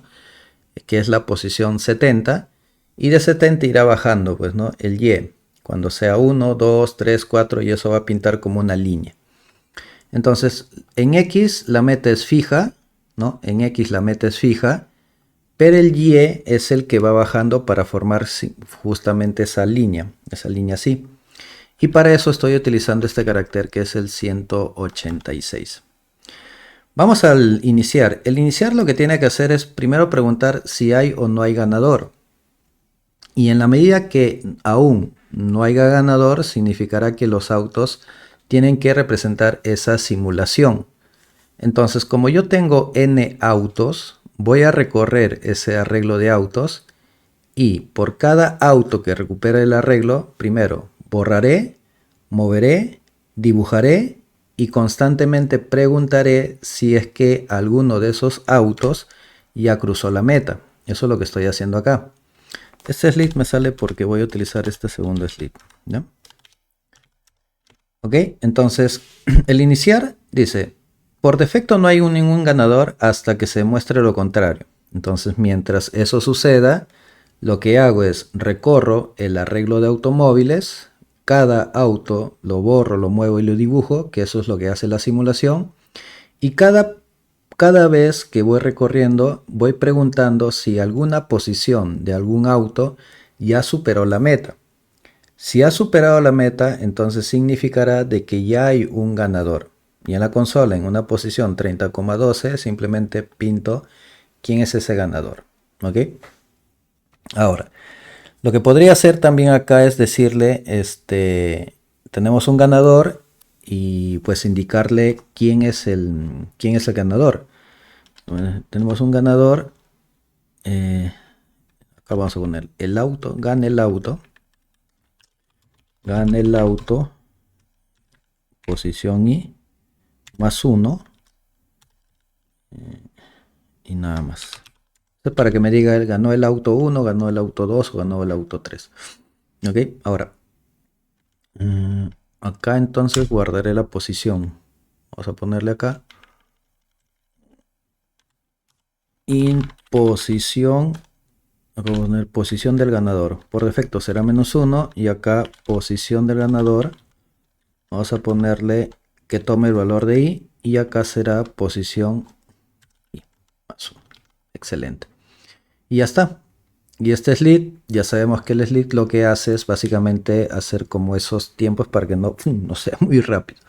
que es la posición 70. Y de 70 irá bajando, pues, ¿no? El Y. Cuando sea 1, 2, 3, 4, y eso va a pintar como una línea. Entonces, en X la meta es fija, ¿no? En X la meta es fija, pero el Y es el que va bajando para formar justamente esa línea así. Y para eso estoy utilizando este carácter que es el 186. Vamos al iniciar. El iniciar lo que tiene que hacer es primero preguntar si hay o no hay ganador. Y en la medida que aún no haya ganador, significará que los autos tienen que representar esa simulación. Entonces, como yo tengo n autos, voy a recorrer ese arreglo de autos y por cada auto que recupere el arreglo, primero borraré, moveré, dibujaré y constantemente preguntaré si es que alguno de esos autos ya cruzó la meta. Eso es lo que estoy haciendo acá. Este slit me sale porque voy a utilizar este segundo slit, ¿no? Ok, entonces el iniciar dice, por defecto no hay ningún ganador hasta que se muestre lo contrario. Entonces mientras eso suceda, lo que hago es recorro el arreglo de automóviles, cada auto lo borro, lo muevo y lo dibujo, que eso es lo que hace la simulación, y cada vez que voy recorriendo voy preguntando si alguna posición de algún auto ya superó la meta. Si ha superado la meta, entonces significará de que ya hay un ganador. Y en la consola, en una posición 30,12, simplemente pinto quién es ese ganador. ¿Ok? Ahora, lo que podría hacer también acá es decirle, tenemos un ganador y pues indicarle quién es el ganador. Tenemos un ganador. Acá vamos a poner el auto, gana el auto. Gana el auto, posición I, más 1 y nada más. Esto es para que me diga, él ganó el auto 1, ganó el auto 2 o ganó el auto 3. Ok, ahora, acá entonces guardaré la posición. Vamos a ponerle acá. In posición, vamos a poner posición del ganador. Por defecto será -1 y acá posición del ganador. Vamos a ponerle que tome el valor de I y acá será posición I más 1. Excelente. Y ya está. Y este slit, ya sabemos que el slit lo que hace es básicamente hacer como esos tiempos para que no sea muy rápido.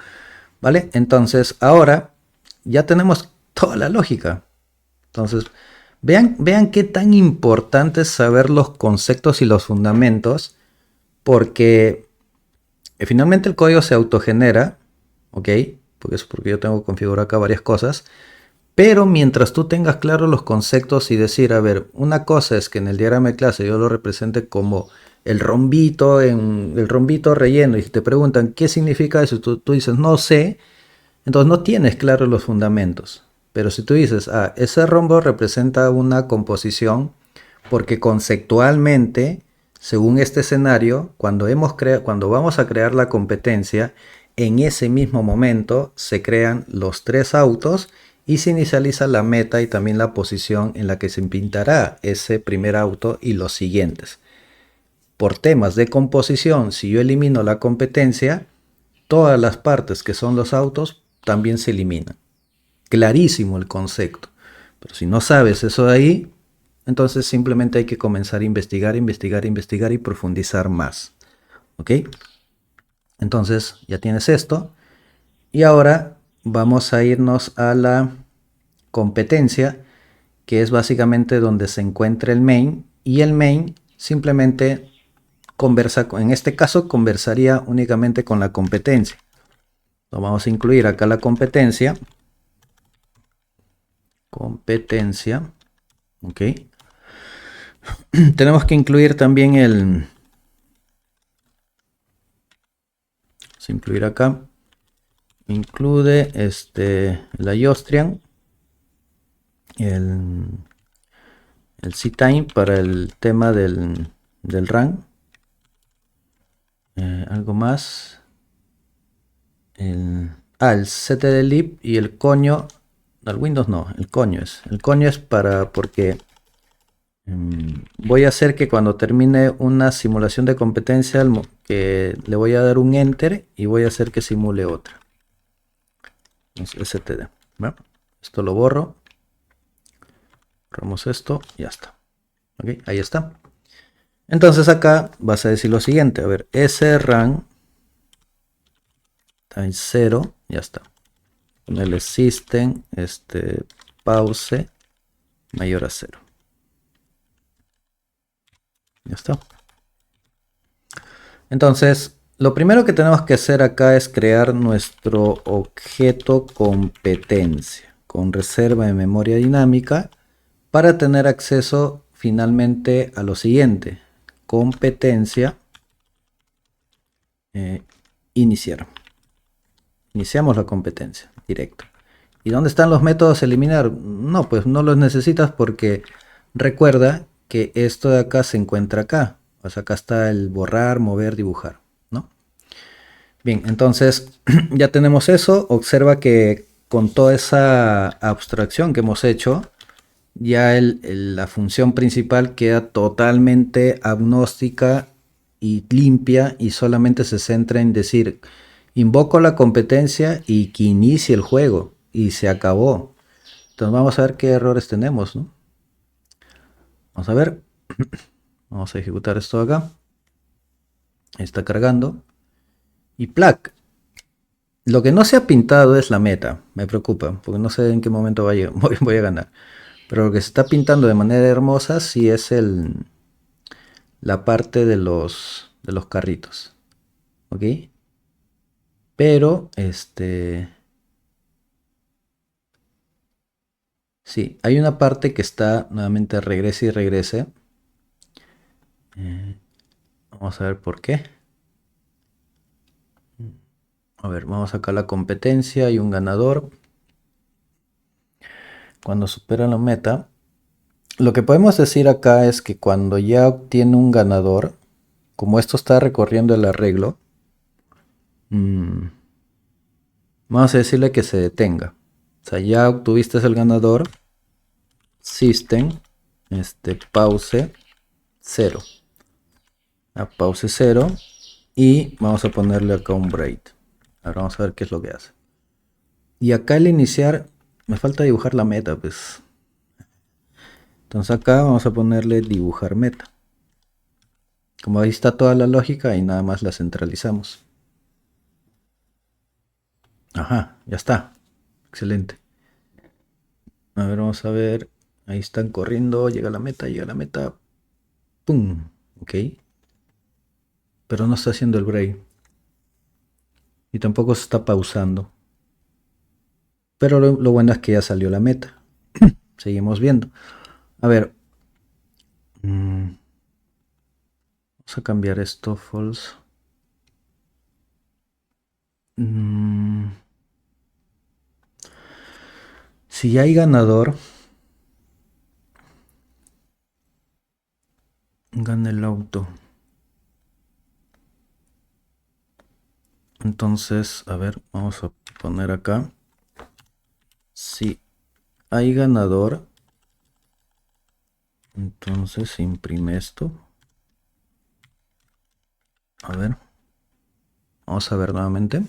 ¿Vale? Entonces ahora ya tenemos toda la lógica. Entonces vean qué tan importante es saber los conceptos y los fundamentos, porque finalmente el código se autogenera, ¿ok? Porque es porque yo tengo configurado acá varias cosas. Pero mientras tú tengas claros los conceptos y decir, a ver, una cosa es que en el diagrama de clase yo lo represente como el rombito relleno y si te preguntan qué significa eso, tú dices no sé, entonces no tienes claros los fundamentos. Pero si tú dices, ese rombo representa una composición porque conceptualmente, según este escenario, cuando vamos a crear la competencia, en ese mismo momento se crean los tres autos y se inicializa la meta y también la posición en la que se pintará ese primer auto y los siguientes. Por temas de composición, si yo elimino la competencia, todas las partes que son los autos también se eliminan. Clarísimo el concepto. Pero si no sabes eso de ahí, entonces simplemente hay que comenzar a investigar y profundizar más. ¿Ok? Entonces ya tienes esto. Y ahora vamos a irnos a la competencia, que es básicamente donde se encuentra el main. Y el main simplemente en este caso conversaría únicamente con la competencia. Lo vamos a incluir acá la competencia. Competencia. Ok. Tenemos que incluir también vamos a incluir acá. Incluye la Austrian, el ctime para el tema del RAM. Algo más. El ctdlib y el coño. No, el Windows no, el coño es. El coño es porque voy a hacer que cuando termine una simulación de competencia, que le voy a dar un enter y voy a hacer que simule otra. Entonces, std. ¿Bueno? Esto lo borro. Borramos esto, ya está. Ok, ahí está. Entonces acá vas a decir lo siguiente. A ver, srun times 0, ya está. Ponerle system, pause mayor a 0. Ya está. Entonces, lo primero que tenemos que hacer acá es crear nuestro objeto competencia con reserva de memoria dinámica para tener acceso finalmente a lo siguiente. Competencia iniciar. Iniciamos la competencia directo. ¿Y dónde están los métodos eliminar? No, pues no los necesitas porque recuerda que esto de acá se encuentra acá. Pues acá está el borrar, mover, dibujar, ¿no? Bien, entonces ya tenemos eso. Observa que con toda esa abstracción que hemos hecho, ya la función principal queda totalmente agnóstica y limpia y solamente se centra en decir, invoco la competencia y que inicie el juego y se acabó. Entonces vamos a ver qué errores tenemos, ¿no? Vamos a ver. Vamos a ejecutar esto acá. Está cargando. Y plac. Lo que no se ha pintado es la meta. Me preocupa, porque no sé en qué momento voy a ganar. Pero lo que se está pintando de manera hermosa sí es la parte de los carritos. ¿Ok? Pero, sí, hay una parte que está nuevamente regrese y regrese. Vamos a ver por qué. A ver, vamos acá a la competencia y un ganador. Cuando supera la meta, lo que podemos decir acá es que cuando ya obtiene un ganador, como esto está recorriendo el arreglo, vamos a decirle que se detenga. O sea, ya obtuviste el ganador, system, pause 0. A pause 0 y vamos a ponerle acá un break. Ahora vamos a ver qué es lo que hace. Y acá al iniciar, me falta dibujar la meta, pues. Entonces acá vamos a ponerle dibujar meta. Como ahí está toda la lógica y nada más la centralizamos. Ajá, ya está. Excelente. A ver, vamos a ver. Ahí están corriendo, llega la meta, ¡Pum! Ok. Pero no está haciendo el break. Y tampoco se está pausando. Pero lo bueno es que ya salió la meta. Seguimos viendo. A ver. Vamos a cambiar esto, false. Si hay ganador, gana el auto. Entonces, a ver, vamos a poner acá. Si hay ganador, entonces imprime esto. A ver. Vamos a ver nuevamente.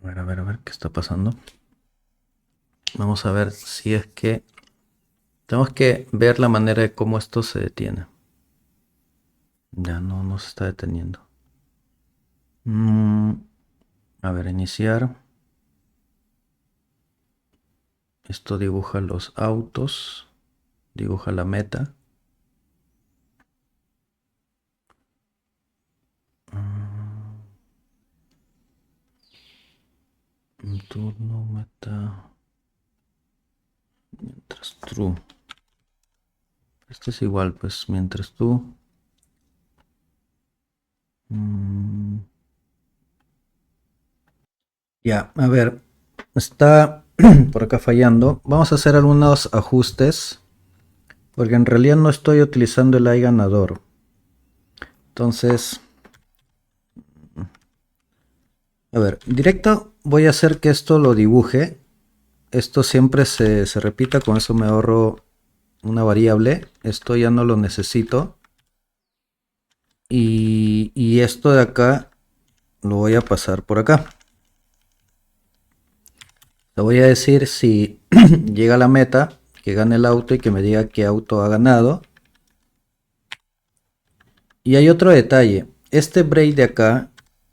A ver, ¿qué está pasando? Vamos a ver si es que... Tenemos que ver la manera de cómo esto se detiene. Ya no se está deteniendo. A ver, iniciar. Esto dibuja los autos. Dibuja la meta. Turno, meta. Mientras true. Este es igual, pues mientras tú. Ya, a ver. Está por acá fallando. Vamos a hacer algunos ajustes. Porque en realidad no estoy utilizando el hay ganador. Entonces, a ver, directo voy a hacer que esto lo dibuje. Esto siempre se repita, con eso me ahorro una variable. Esto ya no lo necesito. Y esto de acá lo voy a pasar por acá. Le voy a decir si llega a la meta, que gane el auto y que me diga qué auto ha ganado. Y hay otro detalle. Este break de acá,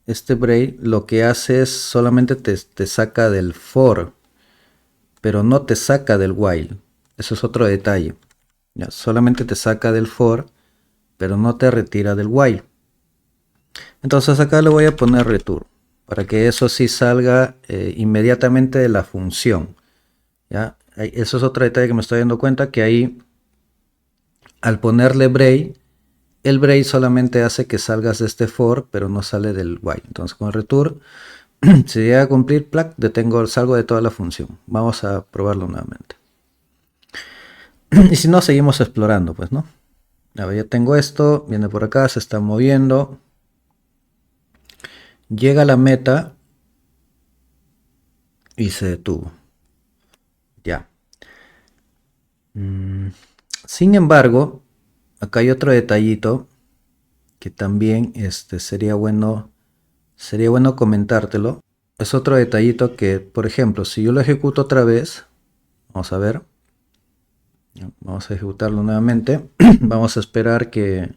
este break lo que hace es solamente te saca del for, pero no te saca del while. Eso es otro detalle. Ya, solamente te saca del for, pero no te retira del while. Entonces acá le voy a poner return para que eso sí salga inmediatamente de la función. ¿Ya? Eso es otro detalle que me estoy dando cuenta, que ahí al ponerle break, el break solamente hace que salgas de este for, pero no sale del while. Entonces con el return, si llega a cumplir, detengo, salgo de toda la función. Vamos a probarlo nuevamente. Y si no, seguimos explorando, pues, ¿no? A ver, ya tengo esto, viene por acá, se está moviendo. Llega a la meta y se detuvo. Ya. Sin embargo, acá hay otro detallito que también sería bueno comentártelo. Es otro detallito que, por ejemplo, si yo lo ejecuto otra vez, vamos a ver, vamos a ejecutarlo nuevamente, vamos a esperar que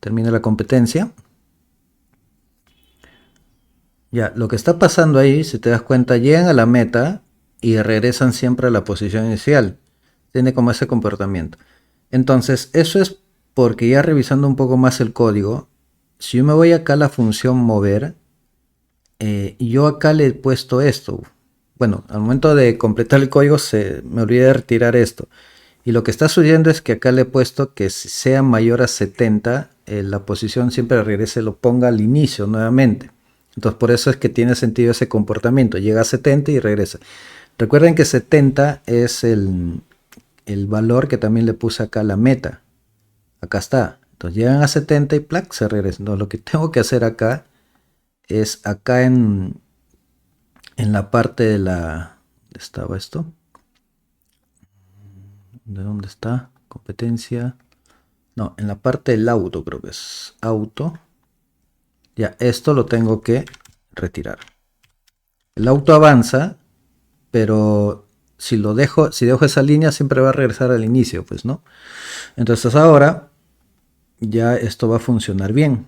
termine la competencia. Ya, lo que está pasando ahí, si te das cuenta, llegan a la meta y regresan siempre a la posición inicial. Tiene como ese comportamiento. Entonces, eso es porque ya revisando un poco más el código, si yo me voy acá a la función mover, yo acá le he puesto esto. Bueno, al momento de completar el código me olvidé de retirar esto. Y lo que está sucediendo es que acá le he puesto que si sea mayor a 70, la posición siempre regrese, lo ponga al inicio nuevamente. Entonces por eso es que tiene sentido ese comportamiento. Llega a 70 y regresa. Recuerden que 70 es el valor que también le puse acá a la meta. Acá está. Entonces llegan a 70 y se regresa. Entonces lo que tengo que hacer acá es acá en la parte de la... ¿Dónde estaba esto? ¿De dónde está? Competencia. No, en la parte del auto creo que es auto. Ya, esto lo tengo que retirar. El auto avanza, pero si dejo esa línea siempre va a regresar al inicio, pues, ¿no? Entonces ahora ya esto va a funcionar bien.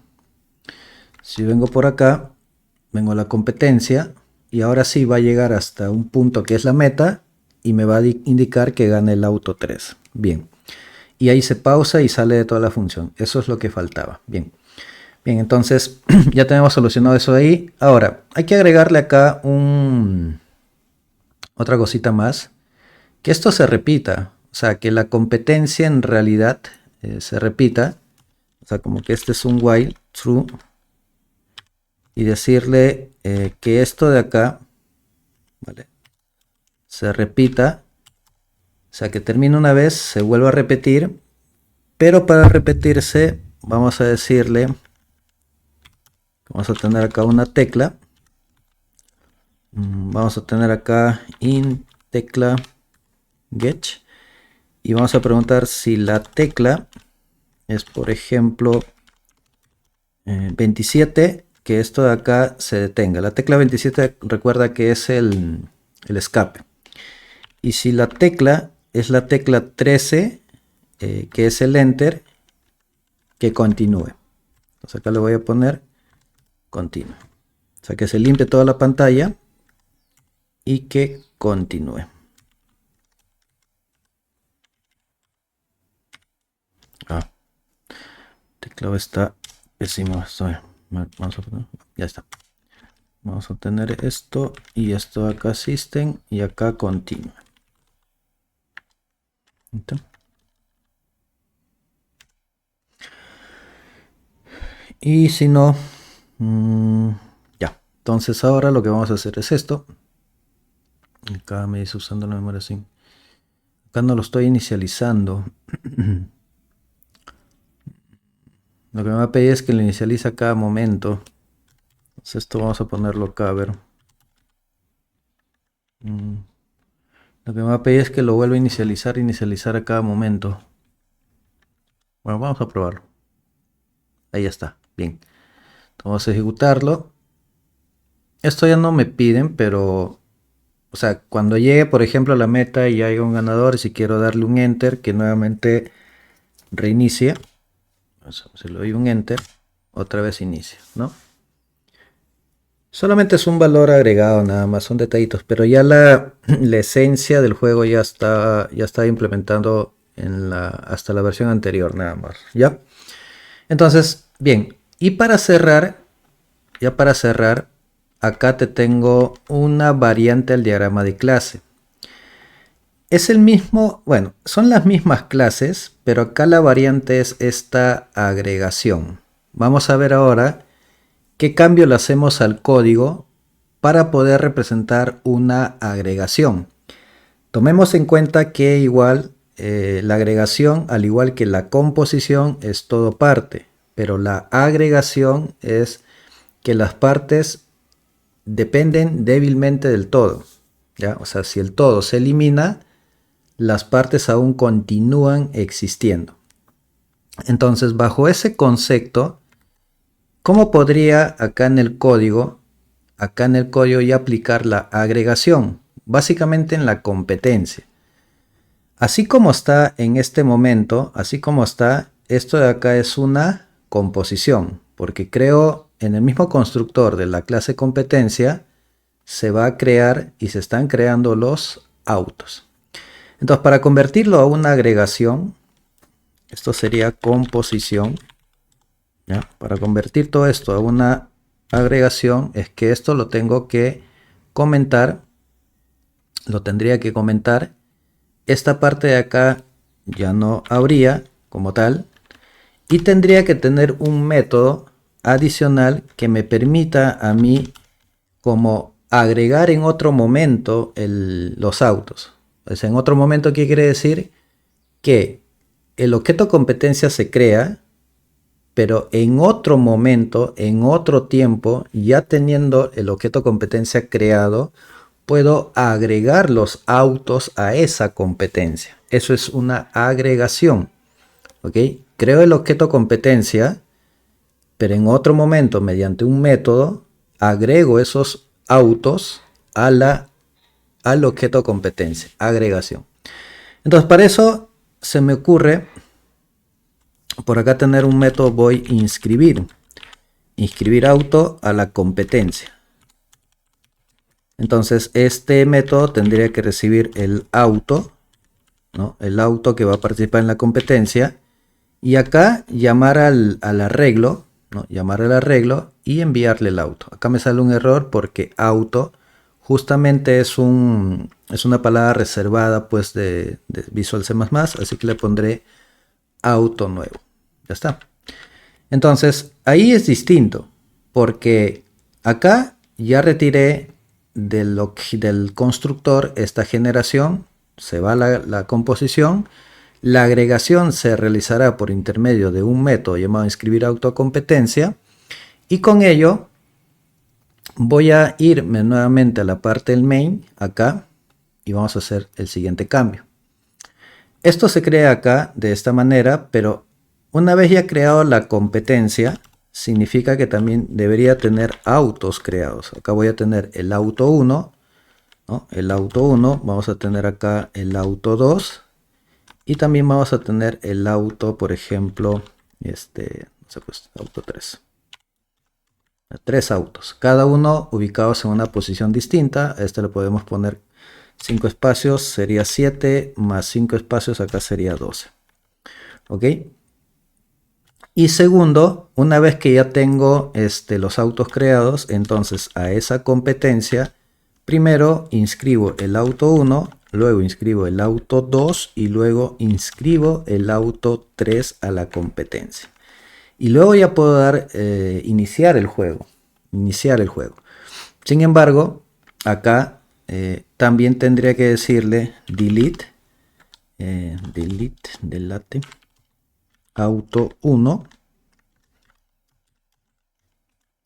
Si vengo por acá, vengo a la competencia y ahora sí va a llegar hasta un punto que es la meta y me va a indicar que gane el auto 3. Bien. Y ahí se pausa y sale de toda la función. Eso es lo que faltaba. Bien. Bien, entonces ya tenemos solucionado eso de ahí. Ahora, hay que agregarle acá otra cosita más. Que esto se repita. O sea, que la competencia en realidad se repita. O sea, como que este es un while true. Y decirle que esto de acá, ¿vale?, se repita. O sea, que termine una vez, se vuelva a repetir. Pero para repetirse, vamos a decirle... Vamos a tener acá una tecla. Vamos a tener acá in tecla get. Y vamos a preguntar si la tecla es, por ejemplo, 27, que esto de acá se detenga. La tecla 27 recuerda que es el escape. Y si la tecla es la tecla 13, que es el enter, que continúe. Entonces acá le voy a poner continue. O sea, que se limpie toda la pantalla y que continúe. Teclado está pésimo. Vamos a poner, ya está. Vamos a tener esto y esto acá system y acá continue. Y si no, ya. Entonces ahora lo que vamos a hacer es esto. Acá me dice usando la memoria sin. Acá no lo estoy inicializando. Lo que me va a pedir es que lo inicialice a cada momento. Entonces esto vamos a ponerlo acá, a ver. Lo que me va a pedir es que lo vuelva a inicializar a cada momento. Bueno, vamos a probarlo. Ahí ya está, bien. Vamos a ejecutarlo. Esto ya no me piden, pero... O sea, cuando llegue, por ejemplo, a la meta y haya un ganador, si quiero darle un enter, que nuevamente reinicie. Se le doy un enter, otra vez inicia, ¿no? Solamente es un valor agregado, nada más, son detallitos, pero ya la esencia del juego ya está implementado hasta la versión anterior, nada más, ¿ya? Entonces, bien, y para cerrar, acá te tengo una variante al diagrama de clase. Es el mismo, bueno, son las mismas clases, pero acá la variante es esta agregación. Vamos a ver ahora qué cambio le hacemos al código para poder representar una agregación. Tomemos en cuenta que igual la agregación, al igual que la composición, es todo parte, pero la agregación es que las partes dependen débilmente del todo, ¿ya? O sea, si el todo se elimina, las partes aún continúan existiendo. Entonces, bajo ese concepto, ¿cómo podría acá en el código ya aplicar la agregación? Básicamente en la competencia. Así como está en este momento, esto de acá es una composición, porque creo en el mismo constructor de la clase competencia se va a crear y se están creando los autos. Entonces, para convertirlo a una agregación, esto sería composición. ¿Ya? Para convertir todo esto a una agregación, es que esto lo tengo que comentar. Lo tendría que comentar. Esta parte de acá ya no habría como tal. Y tendría que tener un método adicional que me permita a mí como agregar en otro momento los autos. Pues en otro momento, ¿qué quiere decir? Que el objeto competencia se crea, pero en otro momento, en otro tiempo, ya teniendo el objeto competencia creado, puedo agregar los autos a esa competencia. Eso es una agregación. ¿Ok? Creo el objeto competencia, pero en otro momento, mediante un método, agrego esos autos al objeto competencia. Agregación. Entonces, para eso se me ocurre por acá tener un método voy a inscribir auto a la competencia. Entonces este método tendría que recibir el auto, ¿no? El auto que va a participar en la competencia, y acá llamar al arreglo, ¿no? Llamar al arreglo y enviarle el auto. Acá me sale un error porque auto justamente es una palabra reservada pues de Visual C++, así que le pondré auto nuevo. Ya está. Entonces, ahí es distinto, porque acá ya retiré del constructor esta generación, se va la composición, la agregación se realizará por intermedio de un método llamado inscribir autocompetencia, y con ello voy a irme nuevamente a la parte del main, acá, y vamos a hacer el siguiente cambio. Esto se crea acá de esta manera, pero una vez ya creado la competencia, significa que también debería tener autos creados. Acá voy a tener el auto 1, ¿no? El auto 1, vamos a tener acá el auto 2 y también vamos a tener el auto, por ejemplo, no sé, pues, auto 3. 3 autos, cada uno ubicados en una posición distinta. A este le podemos poner 5 espacios, sería 7, más 5 espacios, acá sería 12. ¿Ok? Y segundo, una vez que ya tengo los autos creados, entonces a esa competencia, primero inscribo el auto 1, luego inscribo el auto 2 y luego inscribo el auto 3 a la competencia. Y luego ya puedo dar iniciar el juego. Sin embargo, acá también tendría que decirle delete auto 1,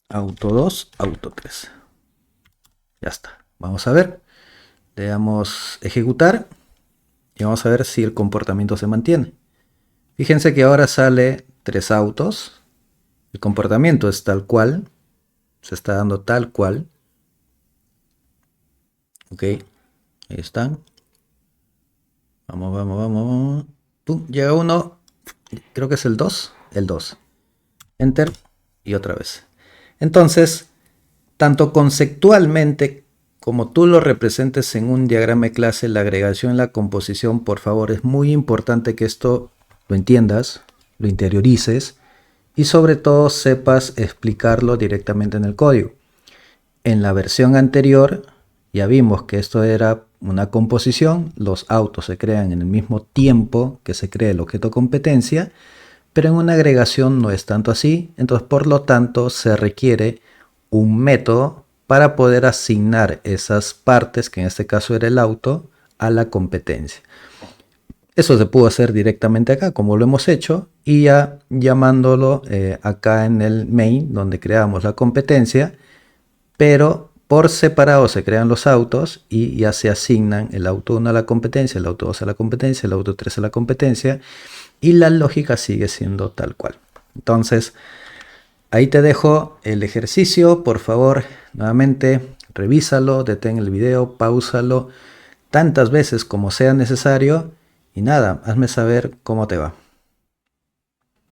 auto 2, auto 3. Ya está. Vamos a ver. Le damos ejecutar y vamos a ver si el comportamiento se mantiene. Fíjense que ahora sale 3 autos. El comportamiento es tal cual. Se está dando tal cual. Ok. Ahí están. Vamos, vamos, vamos, vamos. ¡Pum! Llega uno. Creo que es el 2. El 2. Enter. Y otra vez. Entonces, tanto conceptualmente como tú lo representes en un diagrama de clase, la agregación y la composición, por favor, es muy importante que esto lo entiendas, lo interiorices y sobre todo sepas explicarlo directamente en el código. En la versión anterior ya vimos que esto era una composición, los autos se crean en el mismo tiempo que se crea el objeto competencia, pero en una agregación no es tanto así, entonces por lo tanto se requiere un método para poder asignar esas partes, que en este caso era el auto, a la competencia. Eso se pudo hacer directamente acá, como lo hemos hecho, y ya llamándolo acá en el main, donde creamos la competencia, pero por separado se crean los autos y ya se asignan el auto 1 a la competencia, el auto 2 a la competencia, el auto 3 a la competencia, y la lógica sigue siendo tal cual. Entonces, ahí te dejo el ejercicio, por favor, nuevamente revísalo, detén el video, páusalo tantas veces como sea necesario y nada, hazme saber cómo te va.